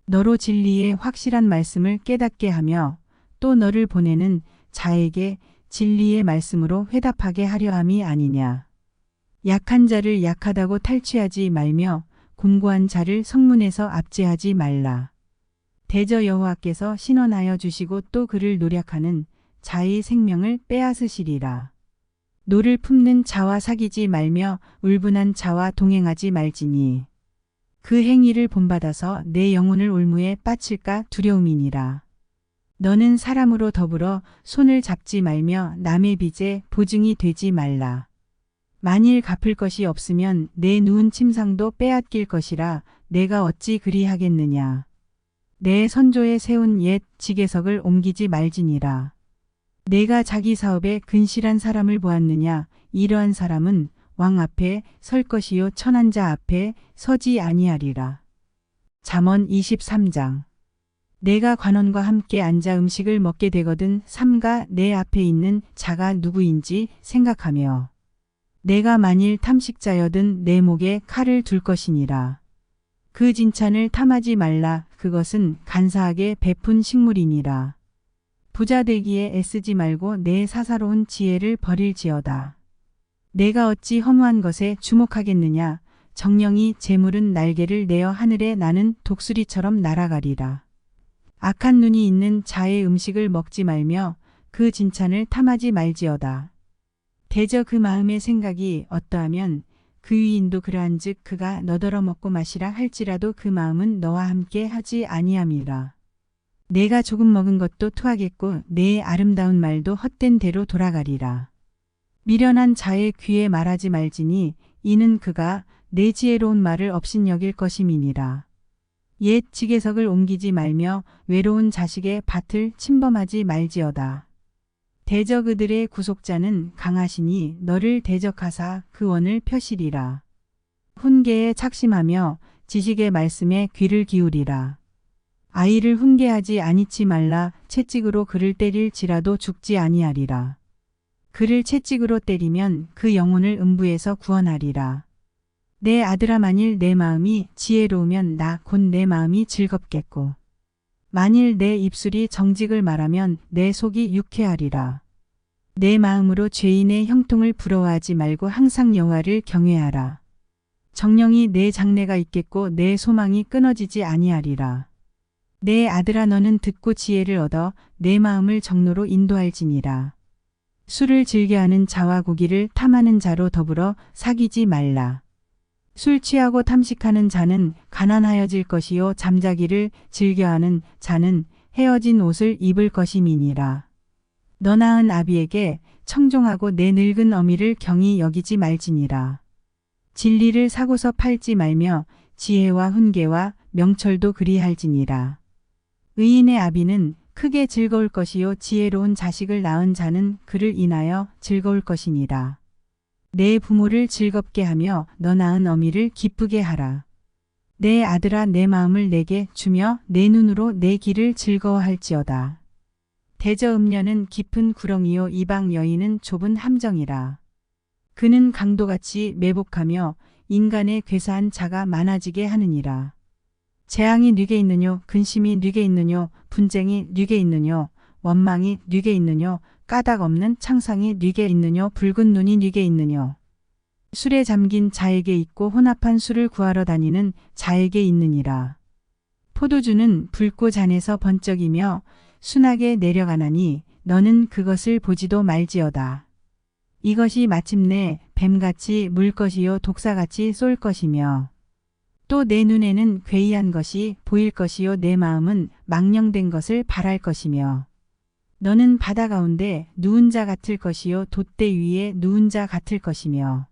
Speaker 1: 너로 진리의 확실한 말씀을 깨닫게 하며 또 너를 보내는 자에게 진리의 말씀으로 회답하게 하려 함이 아니냐. 약한 자를 약하다고 탈취하지 말며 곤고한 자를 성문에서 압제하지 말라. 대저 여호와께서 신원하여 주시고 또 그를 노략하는 자의 생명을 빼앗으시리라. 노를 품는 자와 사귀지 말며 울분한 자와 동행하지 말지니 그 행위를 본받아서 내 영혼을 올무에 빠칠까 두려움이니라. 너는 사람으로 더불어 손을 잡지 말며 남의 빚에 보증이 되지 말라. 만일 갚을 것이 없으면 내 누운 침상도 빼앗길 것이라 내가 어찌 그리하겠느냐. 내 선조에 세운 옛 지계석을 옮기지 말지니라. 내가 자기 사업에 근실한 사람을 보았느냐. 이러한 사람은 왕 앞에 설 것이요 천한 자 앞에 서지 아니하리라. 잠언 23장. 내가 관원과 함께 앉아 음식을 먹게 되거든 삼가 내 앞에 있는 자가 누구인지 생각하며 내가 만일 탐식자여든 내 목에 칼을 둘 것이니라. 그 진찬을 탐하지 말라. 그것은 간사하게 베푼 식물이니라. 부자 되기에 애쓰지 말고 내 사사로운 지혜를 버릴지어다. 내가 어찌 허무한 것에 주목하겠느냐. 정령이 재물은 날개를 내어 하늘에 나는 독수리처럼 날아가리라. 악한 눈이 있는 자의 음식을 먹지 말며 그 진찬을 탐하지 말지어다. 대저 그 마음의 생각이 어떠하면 그 위인도 그러한즉 그가 너더러 먹고 마시라 할지라도 그 마음은 너와 함께 하지 아니함이라. 내가 조금 먹은 것도 토하겠고 내 아름다운 말도 헛된 대로 돌아가리라. 미련한 자의 귀에 말하지 말지니 이는 그가 내 지혜로운 말을 업신여길 것임이니라. 옛 지계석을 옮기지 말며 외로운 자식의 밭을 침범하지 말지어다. 대저 그들의 구속자는 강하시니 너를 대적하사 그 원을 펴시리라. 훈계에 착심하며 지식의 말씀에 귀를 기울이라. 아이를 훈계하지 아니치 말라. 채찍으로 그를 때릴지라도 죽지 아니하리라. 그를 채찍으로 때리면 그 영혼을 음부에서 구원하리라. 내 아들아 만일 내 마음이 지혜로우면 나 곧 내 마음이 즐겁겠고 만일 내 입술이 정직을 말하면 내 속이 유쾌하리라. 내 마음으로 죄인의 형통을 부러워하지 말고 항상 여호와를 경외하라. 정령이 내 장래가 있겠고 내 소망이 끊어지지 아니하리라. 내 아들아 너는 듣고 지혜를 얻어 내 마음을 정로로 인도할지니라. 술을 즐겨하는 자와 고기를 탐하는 자로 더불어 사귀지 말라. 술 취하고 탐식하는 자는 가난하여질 것이요 잠자기를 즐겨하는 자는 헤어진 옷을 입을 것임이니라. 너 낳은 아비에게 청종하고 내 늙은 어미를 경히 여기지 말지니라. 진리를 사고서 팔지 말며 지혜와 훈계와 명철도 그리할지니라. 의인의 아비는 크게 즐거울 것이요 지혜로운 자식을 낳은 자는 그를 인하여 즐거울 것이니라. 내 부모를 즐겁게 하며 너 낳은 어미를 기쁘게 하라. 내 아들아 내 마음을 내게 주며 내 눈으로 내 길을 즐거워할지어다. 대저음녀는 깊은 구렁이요 이방 여인은 좁은 함정이라. 그는 강도같이 매복하며 인간의 괴사한 자가 많아지게 하느니라. 재앙이 뉘게 있느뇨 근심이 뉘게 있느뇨 분쟁이 뉘게 있느뇨 원망이 뉘게 있느뇨 까닭 없는 창상이 뉘게 있느뇨 붉은 눈이 뉘게 있느뇨. 술에 잠긴 자에게 있고 혼합한 술을 구하러 다니는 자에게 있느니라. 포도주는 붉고 잔에서 번쩍이며 순하게 내려가나니 너는 그것을 보지도 말지어다. 이것이 마침내 뱀같이 물 것이요 독사같이 쏠 것이며 또 내 눈에는 괴이한 것이 보일 것이요 내 마음은 망령된 것을 바랄 것이며 너는 바다 가운데 누운 자 같을 것이요 돛대 위에 누운 자 같을 것이며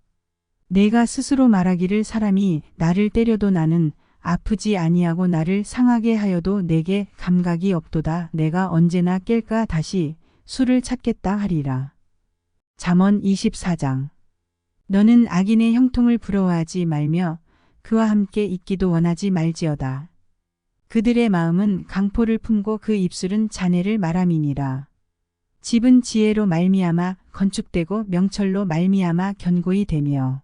Speaker 1: 내가 스스로 말하기를 사람이 나를 때려도 나는 아프지 아니하고 나를 상하게 하여도 내게 감각이 없도다. 내가 언제나 깰까 다시 술을 찾겠다 하리라. 잠언 24장. 너는 악인의 형통을 부러워하지 말며 그와 함께 있기도 원하지 말지어다. 그들의 마음은 강포를 품고 그 입술은 잔해를 말함이니라. 집은 지혜로 말미암아 건축되고 명철로 말미암아 견고히 되며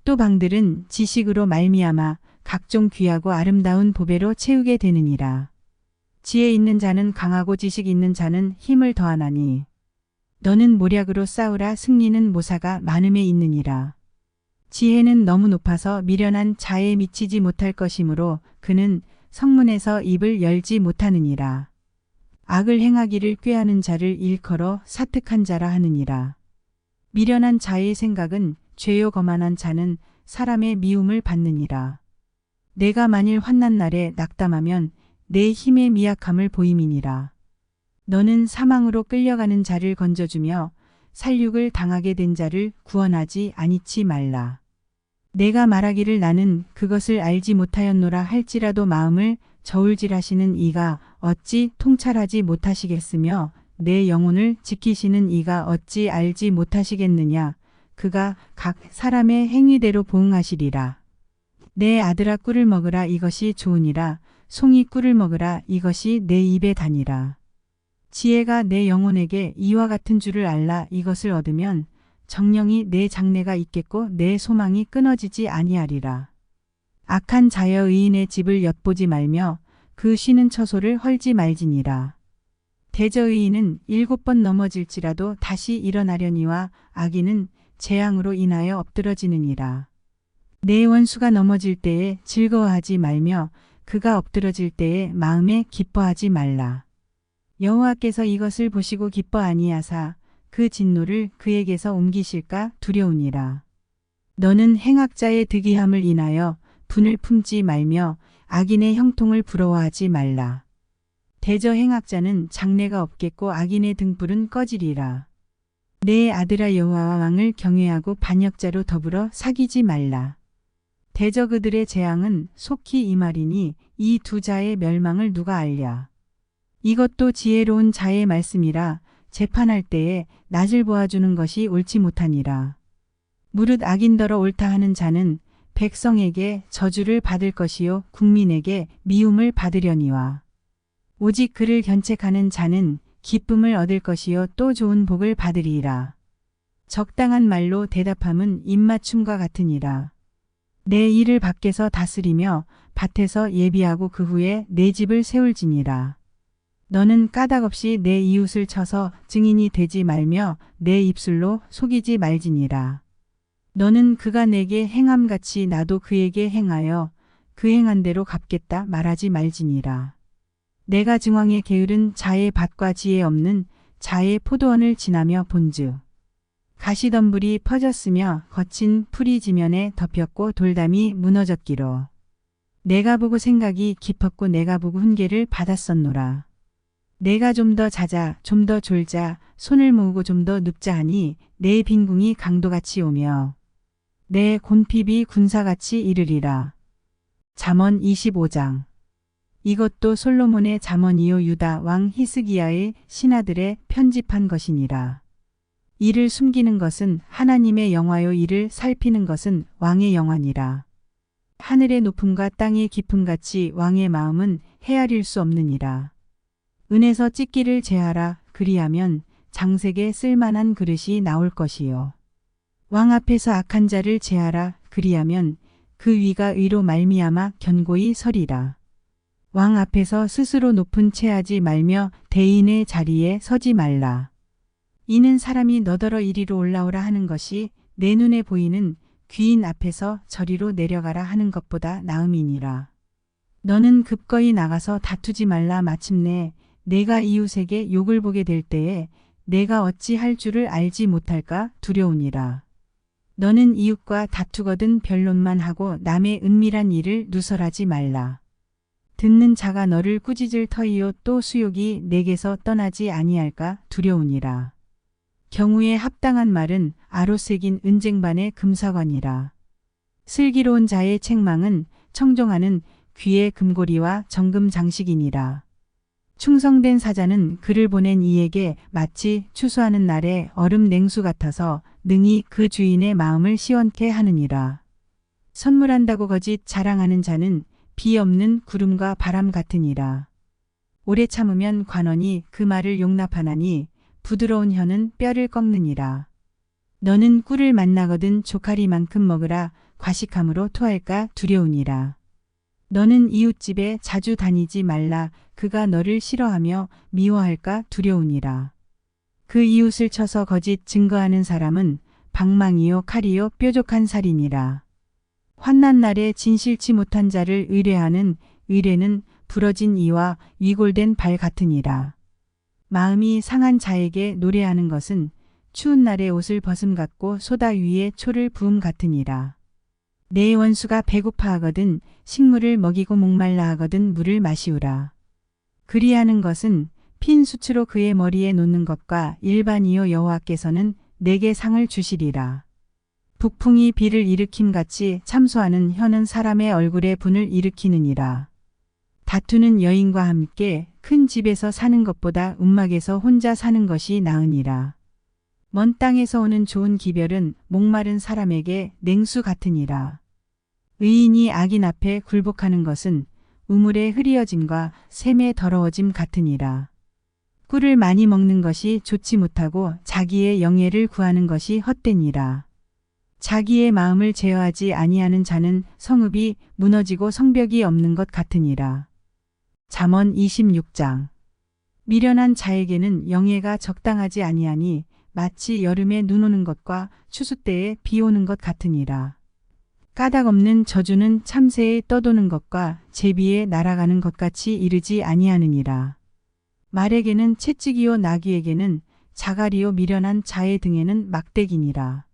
Speaker 1: 또 방들은 지식으로 말미암아 각종 귀하고 아름다운 보배로 채우게 되느니라. 지혜 있는 자는 강하고 지식 있는 자는 힘을 더하나니 너는 모략으로 싸우라 승리는 모사가 많음에 있느니라. 지혜는 너무 높아서 미련한 자에 미치지 못할 것이므로 그는 성문에서 입을 열지 못하느니라. 악을 행하기를 꾀하는 자를 일컬어 사특한 자라 하느니라. 미련한 자의 생각은 죄요 거만한 자는 사람의 미움을 받느니라. 내가 만일 환난 날에 낙담하면 내 힘의 미약함을 보임이니라. 너는 사망으로 끌려가는 자를 건져주며 살육을 당하게 된 자를 구원하지 아니치 말라. 내가 말하기를 나는 그것을 알지 못하였노라 할지라도 마음을 저울질하시는 이가 어찌 통찰하지 못하시겠으며 내 영혼을 지키시는 이가 어찌 알지 못하시겠느냐. 그가 각 사람의 행위대로 보응하시리라. 내 아들아 꿀을 먹으라 이것이 좋으니라. 송이 꿀을 먹으라 이것이 내 입에 다니라. 지혜가 내 영혼에게 이와 같은 줄을 알라. 이것을 얻으면 정령이 내 장래가 있겠고 내 소망이 끊어지지 아니하리라. 악한 자여 의인의 집을 엿보지 말며 그 쉬는 처소를 헐지 말지니라. 대저의인은 7번 넘어질지라도 다시 일어나려니와 악인은 재앙으로 인하여 엎드러지느니라. 내 원수가 넘어질 때에 즐거워하지 말며 그가 엎드러질 때에 마음에 기뻐하지 말라. 여호와께서 이것을 보시고 기뻐 아니하사 그 진노를 그에게서 옮기실까 두려우니라. 너는 행악자의 득이함을 인하여 분을 품지 말며 악인의 형통을 부러워하지 말라. 대저 행악자는 장래가 없겠고 악인의 등불은 꺼지리라. 내 아들아 여호와 왕을 경외하고 반역자로 더불어 사귀지 말라. 대저 그들의 재앙은 속히 임하리니 이 두 자의 멸망을 누가 알랴. 이것도 지혜로운 자의 말씀이라. 재판할 때에 낯을 보아주는 것이 옳지 못하니라. 무릇 악인더러 옳다 하는 자는 백성에게 저주를 받을 것이요 국민에게 미움을 받으려니와 오직 그를 견책하는 자는 기쁨을 얻을 것이요 또 좋은 복을 받으리이라. 적당한 말로 대답함은 입맞춤과 같으니라. 내 일을 밖에서 다스리며 밭에서 예비하고 그 후에 내 집을 세울지니라. 너는 까닭없이 내 이웃을 쳐서 증인이 되지 말며 내 입술로 속이지 말지니라. 너는 그가 내게 행함같이 나도 그에게 행하여 그 행한 대로 갚겠다 말하지 말지니라. 내가 증왕에 게으른 자의 밭과 지혜 없는 자의 포도원을 지나며 본즉 가시덤불이 퍼졌으며 거친 풀이 지면에 덮였고 돌담이 무너졌기로 내가 보고 생각이 깊었고 내가 보고 훈계를 받았었노라. 내가 좀 더 자자 좀 더 졸자 손을 모으고 좀 더 눕자 하니 내 빈궁이 강도같이 오며 내 곤핍이 군사같이 이르리라. 잠언 25장. 이것도 솔로몬의 잠언이요 유다 왕 히스기야의 신하들의 편집한 것이니라. 이를 숨기는 것은 하나님의 영화요 이를 살피는 것은 왕의 영화니라. 하늘의 높음과 땅의 깊음 같이 왕의 마음은 헤아릴 수 없느니라. 은에서 찢기를 제하라. 그리하면 장색에 쓸만한 그릇이 나올 것이요. 왕 앞에서 악한 자를 제하라. 그리하면 그 위가 의로 말미암아 견고히 서리라. 왕 앞에서 스스로 높은 채하지 말며 대인의 자리에 서지 말라. 이는 사람이 너더러 이리로 올라오라 하는 것이 내 눈에 보이는 귀인 앞에서 저리로 내려가라 하는 것보다 나음이니라. 너는 급거이 나가서 다투지 말라. 마침내 내가 이웃에게 욕을 보게 될 때에 내가 어찌 할 줄을 알지 못할까 두려우니라. 너는 이웃과 다투거든 변론만 하고 남의 은밀한 일을 누설하지 말라. 듣는 자가 너를 꾸짖을 터이요 또 수욕이 내게서 떠나지 아니할까 두려우니라. 경우에 합당한 말은 아로새긴 은쟁반의 금사관이라. 슬기로운 자의 책망은 청종하는 귀의 금고리와 정금 장식이니라. 충성된 사자는 그를 보낸 이에게 마치 추수하는 날에 얼음 냉수 같아서 능히 그 주인의 마음을 시원케 하느니라. 선물한다고 거짓 자랑하는 자는 비 없는 구름과 바람 같으니라. 오래 참으면 관원이 그 말을 용납하나니 부드러운 혀는 뼈를 꺾느니라. 너는 꿀을 만나거든 조카리만큼 먹으라. 과식함으로 토할까 두려우니라. 너는 이웃집에 자주 다니지 말라. 그가 너를 싫어하며 미워할까 두려우니라. 그 이웃을 쳐서 거짓 증거하는 사람은 방망이요 칼이요 뾰족한 살이니라. 환난 날에 진실치 못한 자를 의뢰하는 의뢰는 부러진 이와 위골된 발 같으니라. 마음이 상한 자에게 노래하는 것은 추운 날에 옷을 벗음 같고 소다 위에 초를 부음 같으니라. 내 원수가 배고파하거든 식물을 먹이고 목말라 하거든 물을 마시우라. 그리하는 것은 핀 수치로 그의 머리에 놓는 것과 일반이요 여호와께서는 내게 상을 주시리라. 북풍이 비를 일으킴같이 참소하는 혀는 사람의 얼굴에 분을 일으키느니라. 다투는 여인과 함께 큰 집에서 사는 것보다 움막에서 혼자 사는 것이 나으니라. 먼 땅에서 오는 좋은 기별은 목마른 사람에게 냉수 같으니라. 의인이 악인 앞에 굴복하는 것은 우물의 흐리어짐과 샘의 더러워짐 같으니라. 꿀을 많이 먹는 것이 좋지 못하고 자기의 영예를 구하는 것이 헛되니라. 자기의 마음을 제어하지 아니하는 자는 성읍이 무너지고 성벽이 없는 것 같으니라. 잠언 26장. 미련한 자에게는 영예가 적당하지 아니하니 마치 여름에 눈 오는 것과 추수 때에 비 오는 것 같으니라. 까닭 없는 저주는 참새에 떠도는 것과 제비에 날아가는 것 같이 이르지 아니하느니라. 말에게는 채찍이요 나귀에게는 자갈이요 미련한 자의 등에는 막대기니라.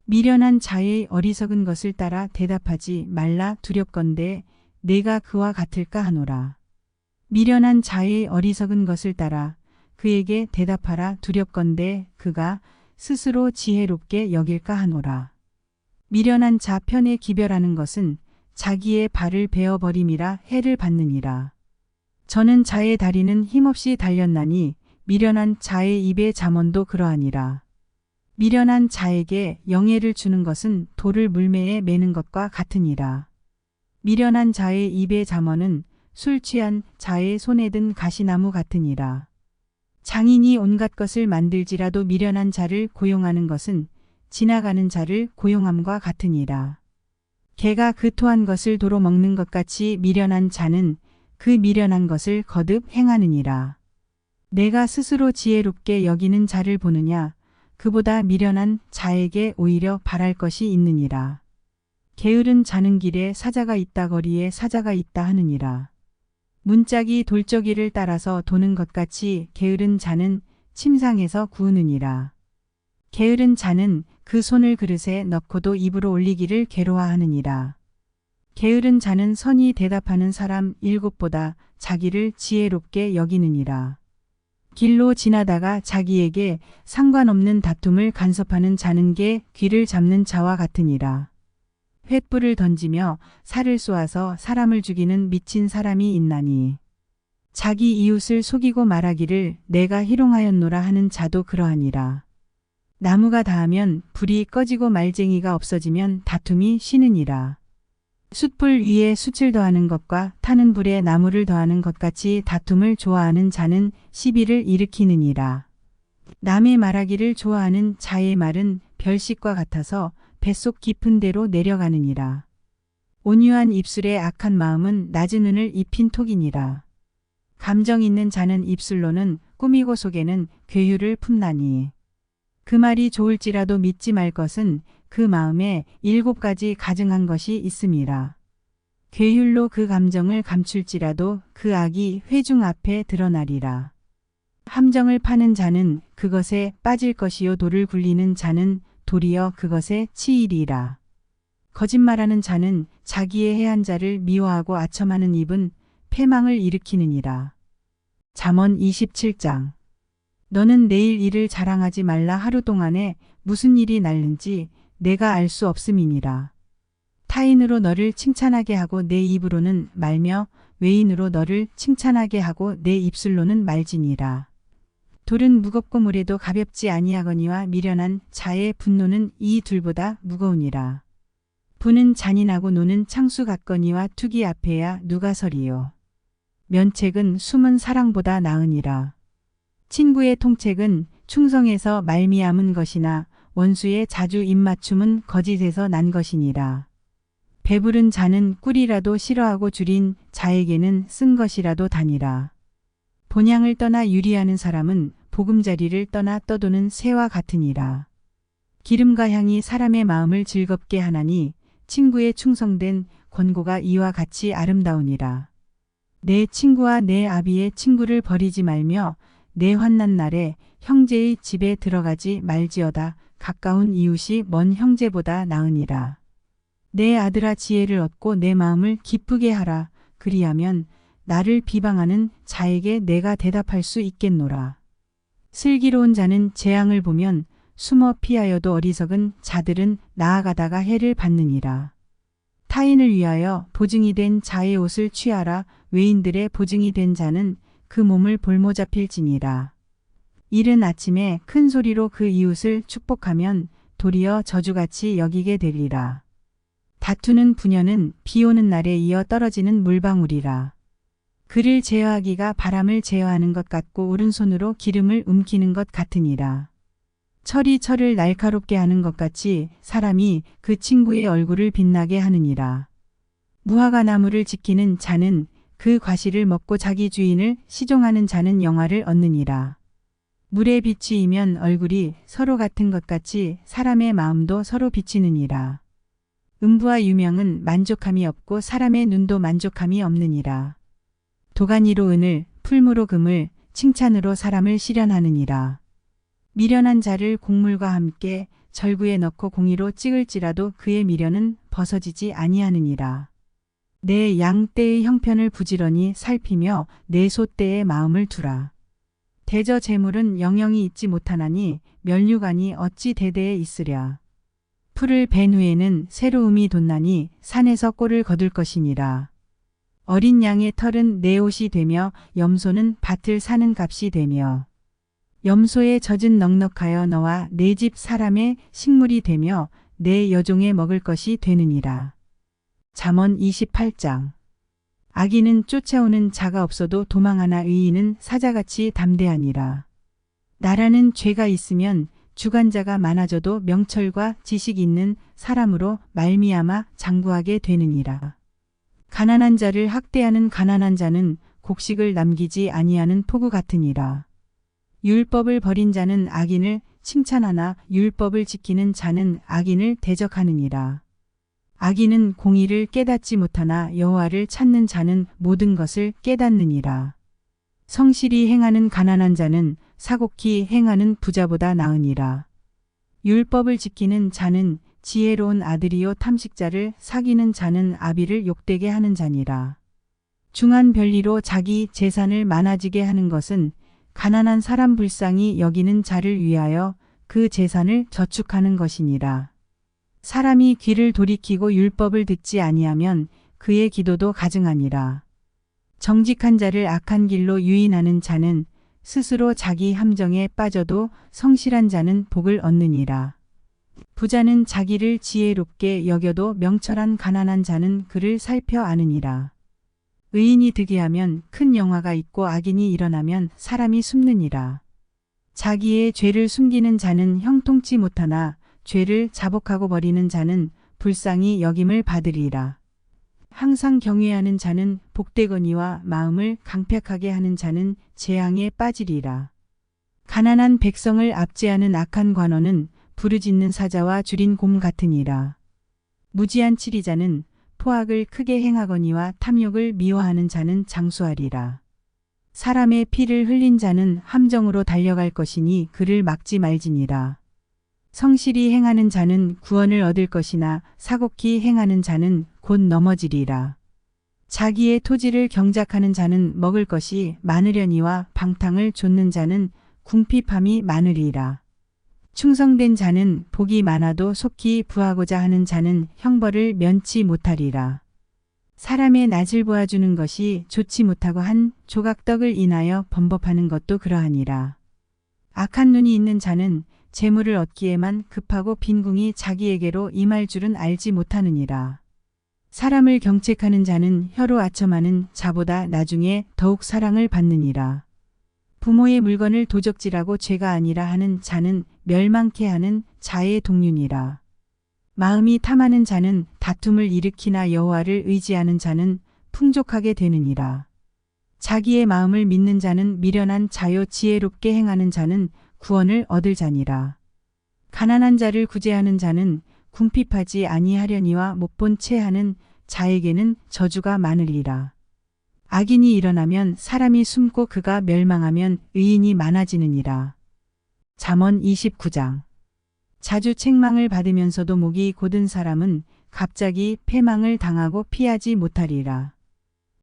Speaker 1: 미련한 자의 어리석은 것을 따라 대답하지 말라. 두렵건대 내가 그와 같을까 하노라. 미련한 자의 어리석은 것을 따라 그에게 대답하라. 두렵건대 그가 스스로 지혜롭게 여길까 하노라. 미련한 자 편에 기별하는 것은 자기의 발을 베어버림이라 해를 받느니라. 저는 자의 다리는 힘없이 달렸나니 미련한 자의 입의 잠언도 그러하니라. 미련한 자에게 영예를 주는 것은 돌을 물매에 매는 것과 같으니라. 미련한 자의 입의 잠언은 술 취한 자의 손에 든 가시나무 같으니라. 장인이 온갖 것을 만들지라도 미련한 자를 고용하는 것은 지나가는 자를 고용함과 같으니라. 개가 그 토한 것을 도로 먹는 것 같이 미련한 자는 그 미련한 것을 거듭 행하느니라. 내가 스스로 지혜롭게 여기는 자를 보느냐? 그보다 미련한 자에게 오히려 바랄 것이 있느니라. 게으른 자는 길에 사자가 있다 거리에 사자가 있다 하느니라. 문짝이 돌저기를 따라서 도는 것 같이 게으른 자는 침상에서 구으느니라. 게으른 자는 그 손을 그릇에 넣고도 입으로 올리기를 괴로워하느니라. 게으른 자는 선히 대답하는 사람 7보다 자기를 지혜롭게 여기느니라. 길로 지나다가 자기에게 상관없는 다툼을 간섭하는 자는 개 귀를 잡는 자와 같으니라. 횃불을 던지며 살을 쏘아서 사람을 죽이는 미친 사람이 있나니 자기 이웃을 속이고 말하기를 내가 희롱하였노라 하는 자도 그러하니라. 나무가 닿으면 불이 꺼지고 말쟁이가 없어지면 다툼이 쉬느니라. 숯불 위에 숯을 더하는 것과 타는 불에 나무를 더하는 것 같이 다툼을 좋아하는 자는 시비를 일으키느니라. 남의 말하기를 좋아하는 자의 말은 별식과 같아서 뱃속 깊은 데로 내려가느니라. 온유한 입술에 악한 마음은 낮은 은을 입힌 톡이니라. 감정 있는 자는 입술로는 꾸미고 속에는 괴유를 품나니. 그 말이 좋을지라도 믿지 말 것은 그 마음에 7가지 가증한 것이 있음이라. 괴율로 그 감정을 감출지라도 그 악이 회중 앞에 드러나리라. 함정을 파는 자는 그것에 빠질 것이요 돌을 굴리는 자는 도리어 그것에 치이리라. 거짓말하는 자는 자기의 해한 자를 미워하고 아첨하는 입은 패망을 일으키느니라. 잠언 27장. 너는 내일 일을 자랑하지 말라. 하루 동안에 무슨 일이 날는지 내가 알 수 없음이니라. 타인으로 너를 칭찬하게 하고 내 입으로는 말며 외인으로 너를 칭찬하게 하고 내 입술로는 말지니라. 돌은 무겁고 무례도 가볍지 아니하거니와 미련한 자의 분노는 이 둘보다 무거우니라. 부는 잔인하고 노는 창수 같거니와 투기 앞에야 누가 서리요. 면책은 숨은 사랑보다 나으니라. 친구의 통책은 충성에서 말미암은 것이나 원수의 자주 입맞춤은 거짓에서 난 것이니라. 배부른 자는 꿀이라도 싫어하고 줄인 자에게는 쓴 것이라도 다니라. 본향을 떠나 유리하는 사람은 보금자리를 떠나 떠도는 새와 같으니라. 기름과 향이 사람의 마음을 즐겁게 하나니 친구의 충성된 권고가 이와 같이 아름다우니라. 내 친구와 내 아비의 친구를 버리지 말며 내 환난 날에 형제의 집에 들어가지 말지어다. 가까운 이웃이 먼 형제보다 나으니라. 내 아들아 지혜를 얻고 내 마음을 기쁘게 하라. 그리하면 나를 비방하는 자에게 내가 대답할 수 있겠노라. 슬기로운 자는 재앙을 보면 숨어 피하여도 어리석은 자들은 나아가다가 해를 받느니라. 타인을 위하여 보증이 된 자의 옷을 취하라. 외인들의 보증이 된 자는 그 몸을 볼모 잡힐지니라. 이른 아침에 큰 소리로 그 이웃을 축복하면 도리어 저주같이 여기게 되리라. 다투는 부녀는 비 오는 날에 이어 떨어지는 물방울이라. 그를 제어하기가 바람을 제어하는 것 같고 오른손으로 기름을 움키는 것 같으니라. 철이 철을 날카롭게 하는 것 같이 사람이 그 친구의 얼굴을 빛나게 하느니라. 무화과 나무를 지키는 자는 그 과실을 먹고 자기 주인을 시종하는 자는 영화를 얻느니라. 물에 비추이면 얼굴이 서로 같은 것 같이 사람의 마음도 서로 비치느니라. 음부와 유명은 만족함이 없고 사람의 눈도 만족함이 없느니라. 도가니로 은을, 풀무로 금을, 칭찬으로 사람을 실현하느니라. 미련한 자를 곡물과 함께 절구에 넣고 공의로 찍을지라도 그의 미련은 벗어지지 아니하느니라. 내 양떼의 형편을 부지런히 살피며 내 소떼의 마음을 두라. 대저 재물은 영영이 있지 못하나니 면류관이 어찌 대대에 있으랴. 풀을 벤 후에는 새로움이 돋나니 산에서 꼴을 거둘 것이니라. 어린 양의 털은 내 옷이 되며 염소는 밭을 사는 값이 되며 염소의 젖은 넉넉하여 너와 내 집 사람의 식물이 되며 내 여종의 먹을 것이 되느니라. 잠언 28장. 악인은 쫓아오는 자가 없어도 도망하나 의인은 사자같이 담대하니라. 나라는 죄가 있으면 주관자가 많아져도 명철과 지식 있는 사람으로 말미암아 장구하게 되느니라. 가난한 자를 학대하는 가난한 자는 곡식을 남기지 아니하는 포구 같으니라. 율법을 버린 자는 악인을 칭찬하나 율법을 지키는 자는 악인을 대적하느니라. 악인은 공의를 깨닫지 못하나 여호와를 찾는 자는 모든 것을 깨닫느니라. 성실히 행하는 가난한 자는 사곡히 행하는 부자보다 나으니라. 율법을 지키는 자는 지혜로운 아들이요 탐식자를 사귀는 자는 아비를 욕되게 하는 자니라. 중한 별리로 자기 재산을 많아지게 하는 것은 가난한 사람 불쌍히 여기는 자를 위하여 그 재산을 저축하는 것이니라. 사람이 귀를 돌이키고 율법을 듣지 아니하면 그의 기도도 가증하니라. 정직한 자를 악한 길로 유인하는 자는 스스로 자기 함정에 빠져도 성실한 자는 복을 얻느니라. 부자는 자기를 지혜롭게 여겨도 명철한 가난한 자는 그를 살펴 아느니라. 의인이 득이하면 큰 영화가 있고 악인이 일어나면 사람이 숨느니라. 자기의 죄를 숨기는 자는 형통치 못하나 죄를 자복하고 버리는 자는 불쌍히 여김을 받으리라. 항상 경외하는 자는 복되거니와 마음을 강팍하게 하는 자는 재앙에 빠지리라. 가난한 백성을 압제하는 악한 관원은 부르짖는 사자와 줄인 곰 같으니라. 무지한 치리자는 포악을 크게 행하거니와 탐욕을 미워하는 자는 장수하리라. 사람의 피를 흘린 자는 함정으로 달려갈 것이니 그를 막지 말지니라. 성실히 행하는 자는 구원을 얻을 것이나 사곡히 행하는 자는 곧 넘어지리라. 자기의 토지를 경작하는 자는 먹을 것이 많으려니와 방탕을 좇는 자는 궁핍함이 많으리라. 충성된 자는 복이 많아도 속히 부하고자 하는 자는 형벌을 면치 못하리라. 사람의 낯을 보아주는 것이 좋지 못하고 한 조각떡을 인하여 범법하는 것도 그러하니라. 악한 눈이 있는 자는 재물을 얻기에만 급하고 빈궁이 자기에게로 임할 줄은 알지 못하느니라. 사람을 경책하는 자는 혀로 아첨하는 자보다 나중에 더욱 사랑을 받느니라. 부모의 물건을 도적질하고 죄가 아니라 하는 자는 멸망케 하는 자의 동류니라. 마음이 탐하는 자는 다툼을 일으키나 여호와를 의지하는 자는 풍족하게 되느니라. 자기의 마음을 믿는 자는 미련한 자요 지혜롭게 행하는 자는 구원을 얻을 자니라. 가난한 자를 구제하는 자는 궁핍하지 아니하려니와 못본 채 하는 자에게는 저주가 많으리라. 악인이 일어나면 사람이 숨고 그가 멸망하면 의인이 많아지느니라. 잠언 29장. 자주 책망을 받으면서도 목이 곧은 사람은 갑자기 패망을 당하고 피하지 못하리라.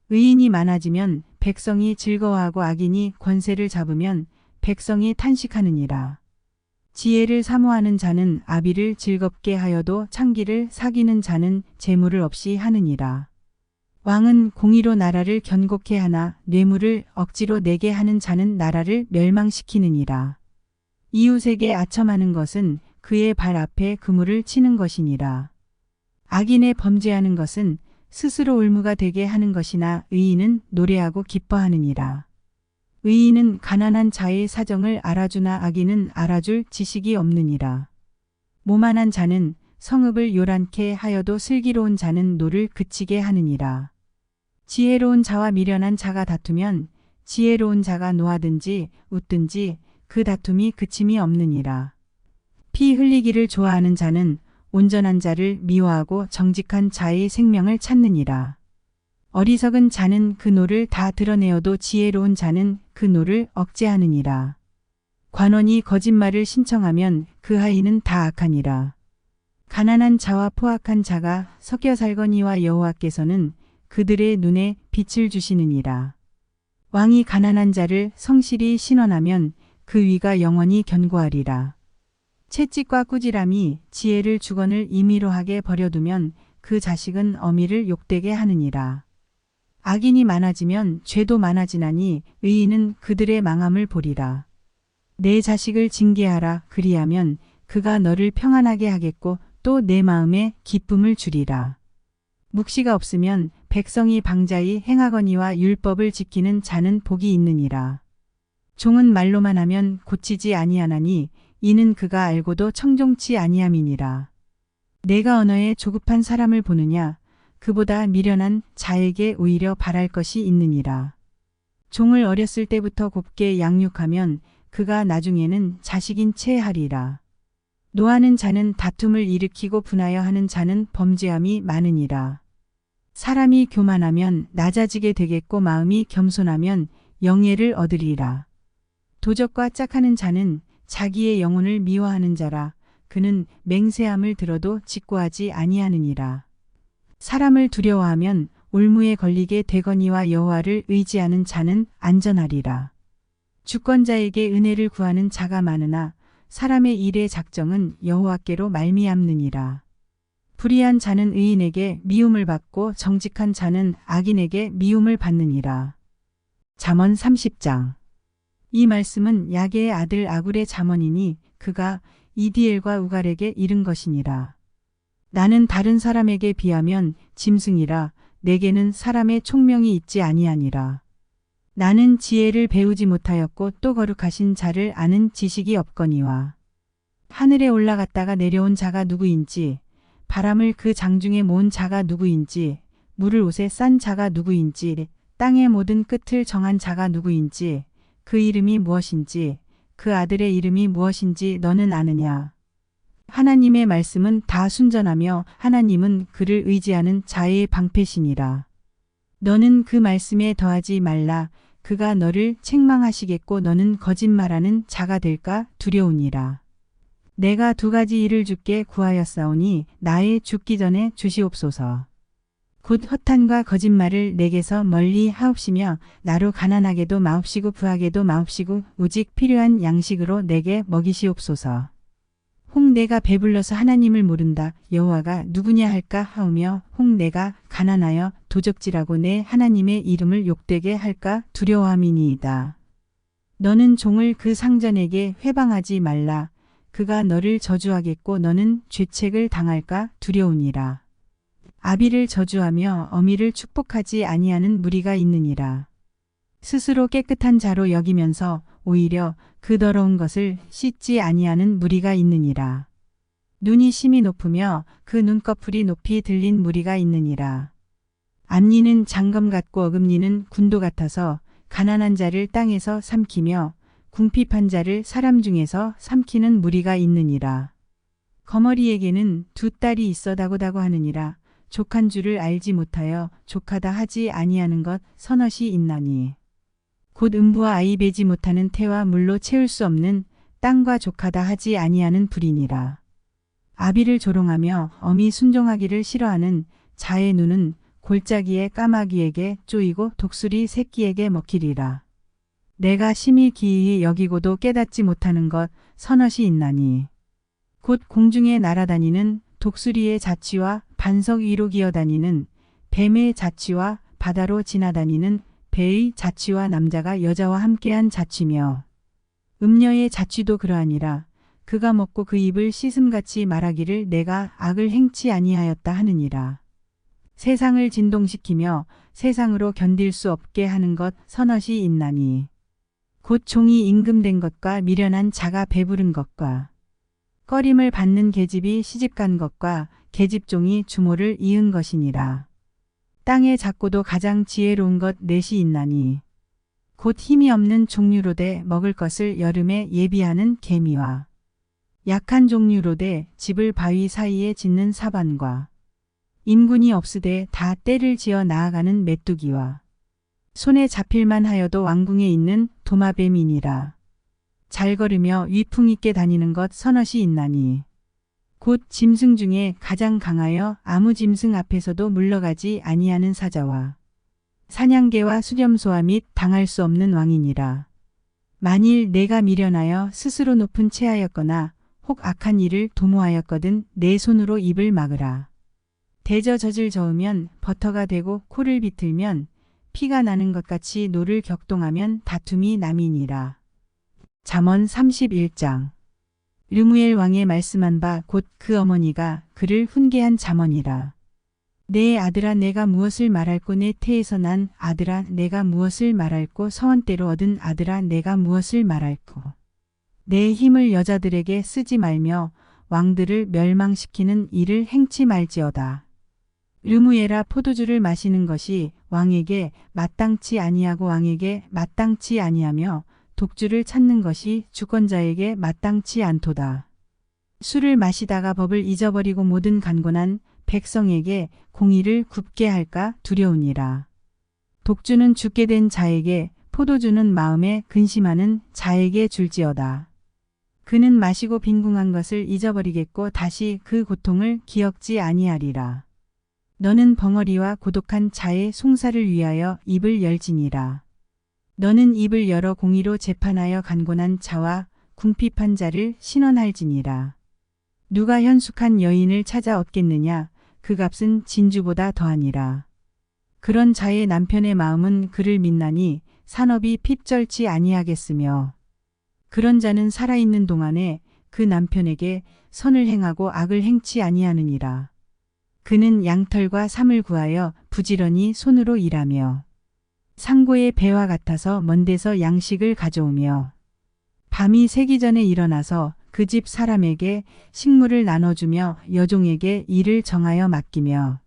Speaker 1: 의인이 많아지면 백성이 즐거워하고 악인이 권세를 잡으면 백성이 탄식하느니라. 지혜를 사모하는 자는 아비를 즐겁게 하여도 창기를 사귀는 자는 재물을 없이 하느니라. 왕은 공의로 나라를 견고케 하나 뇌물을 억지로 내게 하는 자는 나라를 멸망시키느니라. 이웃에게 아첨하는 것은 그의 발 앞에 그물을 치는 것이니라. 악인의 범죄하는 것은 스스로 올무가 되게 하는 것이나 의인은 노래하고 기뻐하느니라. 의인은 가난한 자의 사정을 알아주나 악인은 알아줄 지식이 없느니라. 모만한 자는 성읍을 요란케 하여도 슬기로운 자는 노를 그치게 하느니라. 지혜로운 자와 미련한 자가 다투면 지혜로운 자가 노하든지 웃든지 그 다툼이 그침이 없느니라. 피 흘리기를 좋아하는 자는 온전한 자를 미워하고 정직한 자의 생명을 찾느니라. 어리석은 자는 그 노를 다 드러내어도 지혜로운 자는 그 노를 억제하느니라. 관원이 거짓말을 신청하면 그 하인은 다 악하니라. 가난한 자와 포악한 자가 섞여 살거니와 여호와께서는 그들의 눈에 빛을 주시느니라. 왕이 가난한 자를 성실히 신원하면 그 위가 영원히 견고하리라. 채찍과 꾸지람이 지혜를 주거늘 임의로 하게 버려두면 그 자식은 어미를 욕되게 하느니라. 악인이 많아지면 죄도 많아지나니 의인은 그들의 망함을 보리라. 내 자식을 징계하라 그리하면 그가 너를 평안하게 하겠고 또 내 마음에 기쁨을 주리라. 묵시가 없으면 백성이 방자히 행하거니와 율법을 지키는 자는 복이 있느니라. 종은 말로만 하면 고치지 아니하나니 이는 그가 알고도 청종치 아니함이니라. 내가 언어에 조급한 사람을 보느냐 그보다 미련한 자에게 오히려 바랄 것이 있느니라. 종을 어렸을 때부터 곱게 양육하면 그가 나중에는 자식인 채 하리라. 노하는 자는 다툼을 일으키고 분하여 하는 자는 범죄함이 많으니라. 사람이 교만하면 낮아지게 되겠고 마음이 겸손하면 영예를 얻으리라. 도적과 짝하는 자는 자기의 영혼을 미워하는 자라. 그는 맹세함을 들어도 직고하지 아니하느니라. 사람을 두려워하면 올무에 걸리게 되거니와 여호와를 의지하는 자는 안전하리라. 주권자에게 은혜를 구하는 자가 많으나 사람의 일의 작정은 여호와께로 말미암느니라. 불의한 자는 의인에게 미움을 받고 정직한 자는 악인에게 미움을 받느니라. 잠언 30장. 이 말씀은 야게의 아들 아굴의 잠언이니 그가 이디엘과 우갈에게 이른 것이니라. 나는 다른 사람에게 비하면 짐승이라 내게는 사람의 총명이 있지 아니하니라. 나는 지혜를 배우지 못하였고 또 거룩하신 자를 아는 지식이 없거니와. 하늘에 올라갔다가 내려온 자가 누구인지, 바람을 그 장중에 모은 자가 누구인지, 물을 옷에 싼 자가 누구인지, 땅의 모든 끝을 정한 자가 누구인지, 그 이름이 무엇인지, 그 아들의 이름이 무엇인지 너는 아느냐. 하나님의 말씀은 다 순전하며 하나님은 그를 의지하는 자의 방패시니라. 너는 그 말씀에 더하지 말라. 그가 너를 책망하시겠고 너는 거짓말하는 자가 될까 두려우니라. 내가 두 가지 일을 주께 구하였사오니 나의 죽기 전에 주시옵소서. 곧 허탄과 거짓말을 내게서 멀리 하옵시며 나로 가난하게도 마옵시고 부하게도 마옵시고 오직 필요한 양식으로 내게 먹이시옵소서. 혹 내가 배불러서 하나님을 모른다. 여호와가 누구냐 할까 하오며 혹 내가 가난하여 도적질하고 내 하나님의 이름을 욕되게 할까 두려워함이니이다. 너는 종을 그 상전에게 회방하지 말라. 그가 너를 저주하겠고 너는 죄책을 당할까 두려우니라. 아비를 저주하며 어미를 축복하지 아니하는 무리가 있느니라. 스스로 깨끗한 자로 여기면서 오히려 그 더러운 것을 씻지 아니하는 무리가 있느니라. 눈이 심히 높으며 그 눈꺼풀이 높이 들린 무리가 있느니라. 앞니는 장검 같고 어금니는 군도 같아서 가난한 자를 땅에서 삼키며 궁핍한 자를 사람 중에서 삼키는 무리가 있느니라. 거머리에게는 두 딸이 있어다고다고 하느니라. 족한 줄을 알지 못하여 족하다 하지 아니하는 것 서넛이 있나니. 곧 음부와 아이 베지 못하는 태와 물로 채울 수 없는 땅과 족하다 하지 아니하는 불이니라. 아비를 조롱하며 어미 순종하기를 싫어하는 자의 눈은 골짜기의 까마귀에게 쪼이고 독수리 새끼에게 먹히리라. 내가 심히 기이히 여기고도 깨닫지 못하는 것 서넛이 있나니. 곧 공중에 날아다니는 독수리의 자취와 반석 위로 기어다니는 뱀의 자취와 바다로 지나다니는 배의 자취와 남자가 여자와 함께한 자취며 음녀의 자취도 그러하니라. 그가 먹고 그 입을 씻음같이 말하기를 내가 악을 행치 아니하였다 하느니라. 세상을 진동시키며 세상으로 견딜 수 없게 하는 것 서넛이 있나니. 곧 종이 임금된 것과 미련한 자가 배부른 것과 꺼림을 받는 계집이 시집간 것과 계집종이 주모를 이은 것이니라. 땅의 작고도 가장 지혜로운 것 넷이 있나니. 곧 힘이 없는 종류로되 먹을 것을 여름에 예비하는 개미와 약한 종류로되 집을 바위 사이에 짓는 사반과 임군이 없으되 다 때를 지어 나아가는 메뚜기와 손에 잡힐만 하여도 왕궁에 있는 도마뱀이니라. 잘 걸으며 위풍 있게 다니는 것 서넛이 있나니. 곧 짐승 중에 가장 강하여 아무 짐승 앞에서도 물러가지 아니하는 사자와 사냥개와 수렴소와 및 당할 수 없는 왕이니라. 만일 내가 미련하여 스스로 높은 채하였거나 혹 악한 일을 도모하였거든 내 손으로 입을 막으라. 대저 젖을 저으면 버터가 되고 코를 비틀면 피가 나는 것 같이 노를 격동하면 다툼이 남이니라. 잠언 31장. 르무엘 왕의 말씀한 바 곧 그 어머니가 그를 훈계한 잠언이라. 내 아들아 내가 무엇을 말할꼬 내 태에서 난 아들아 내가 무엇을 말할꼬 서원 때로 얻은 아들아 내가 무엇을 말할꼬. 내 힘을 여자들에게 쓰지 말며 왕들을 멸망시키는 일을 행치 말지어다. 르무엘아 포도주를 마시는 것이 왕에게 마땅치 아니하고 왕에게 마땅치 아니하며 독주를 찾는 것이 주권자에게 마땅치 않도다. 술을 마시다가 법을 잊어버리고 모든 간곤한 백성에게 공의를 굽게 할까 두려우니라. 독주는 죽게 된 자에게 포도주는 마음에 근심하는 자에게 줄지어다. 그는 마시고 빈궁한 것을 잊어버리겠고 다시 그 고통을 기억지 아니하리라. 너는 벙어리와 고독한 자의 송사를 위하여 입을 열지니라. 너는 입을 열어 공의로 재판하여 간곤한 자와 궁핍한 자를 신원할지니라. 누가 현숙한 여인을 찾아 얻겠느냐? 그 값은 진주보다 더하니라. 그런 자의 남편의 마음은 그를 믿나니 산업이 핍절치 아니하겠으며 그런 자는 살아있는 동안에 그 남편에게 선을 행하고 악을 행치 아니하느니라. 그는 양털과 삼을 구하여 부지런히 손으로 일하며 상고의 배와 같아서 먼 데서 양식을 가져오며 밤이 새기 전에 일어나서 그 집 사람에게 식물을 나눠주며 여종에게 일을 정하여 맡기며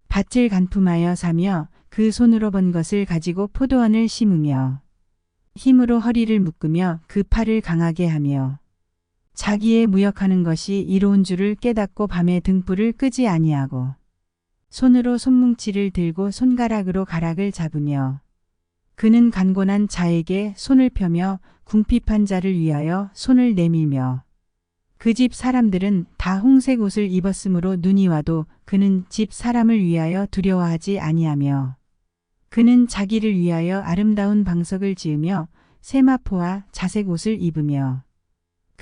Speaker 1: 밭을 간품하여 사며 그 손으로 번 것을 가지고 포도원을 심으며 힘으로 허리를 묶으며 그 팔을 강하게 하며 자기의 무역하는 것이 이로운 줄을 깨닫고 밤에 등불을 끄지 아니하고 손으로 손뭉치를 들고 손가락으로 가락을 잡으며 그는 간곤한 자에게 손을 펴며 궁핍한 자를 위하여 손을 내밀며 그 집 사람들은 다 홍색 옷을 입었으므로 눈이 와도 그는 집 사람을 위하여 두려워하지 아니하며 그는 자기를 위하여 아름다운 방석을 지으며 세마포와 자색 옷을 입으며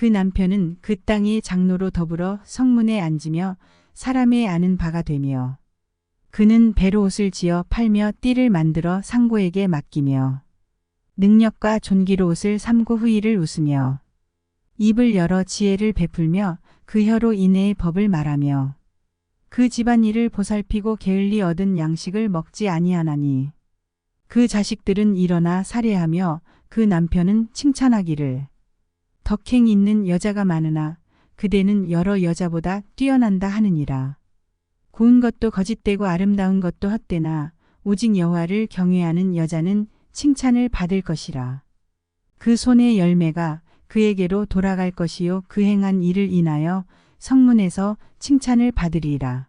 Speaker 1: 그 남편은 그 땅의 장로로 더불어 성문에 앉으며 사람의 아는 바가 되며 그는 배로 옷을 지어 팔며 띠를 만들어 상고에게 맡기며 능력과 존귀로 옷을 삼고 후일을 웃으며 입을 열어 지혜를 베풀며 그 혀로 인애의 법을 말하며 그 집안일을 보살피고 게을리 얻은 양식을 먹지 아니하나니 그 자식들은 일어나 살해하며 그 남편은 칭찬하기를 덕행 있는 여자가 많으나 그대는 여러 여자보다 뛰어난다 하느니라. 고운 것도 거짓되고 아름다운 것도 헛되나 오직 여호와를 경외하는 여자는 칭찬을 받을 것이라. 그 손의 열매가 그에게로 돌아갈 것이요 그 행한 일을 인하여 성문에서 칭찬을 받으리라.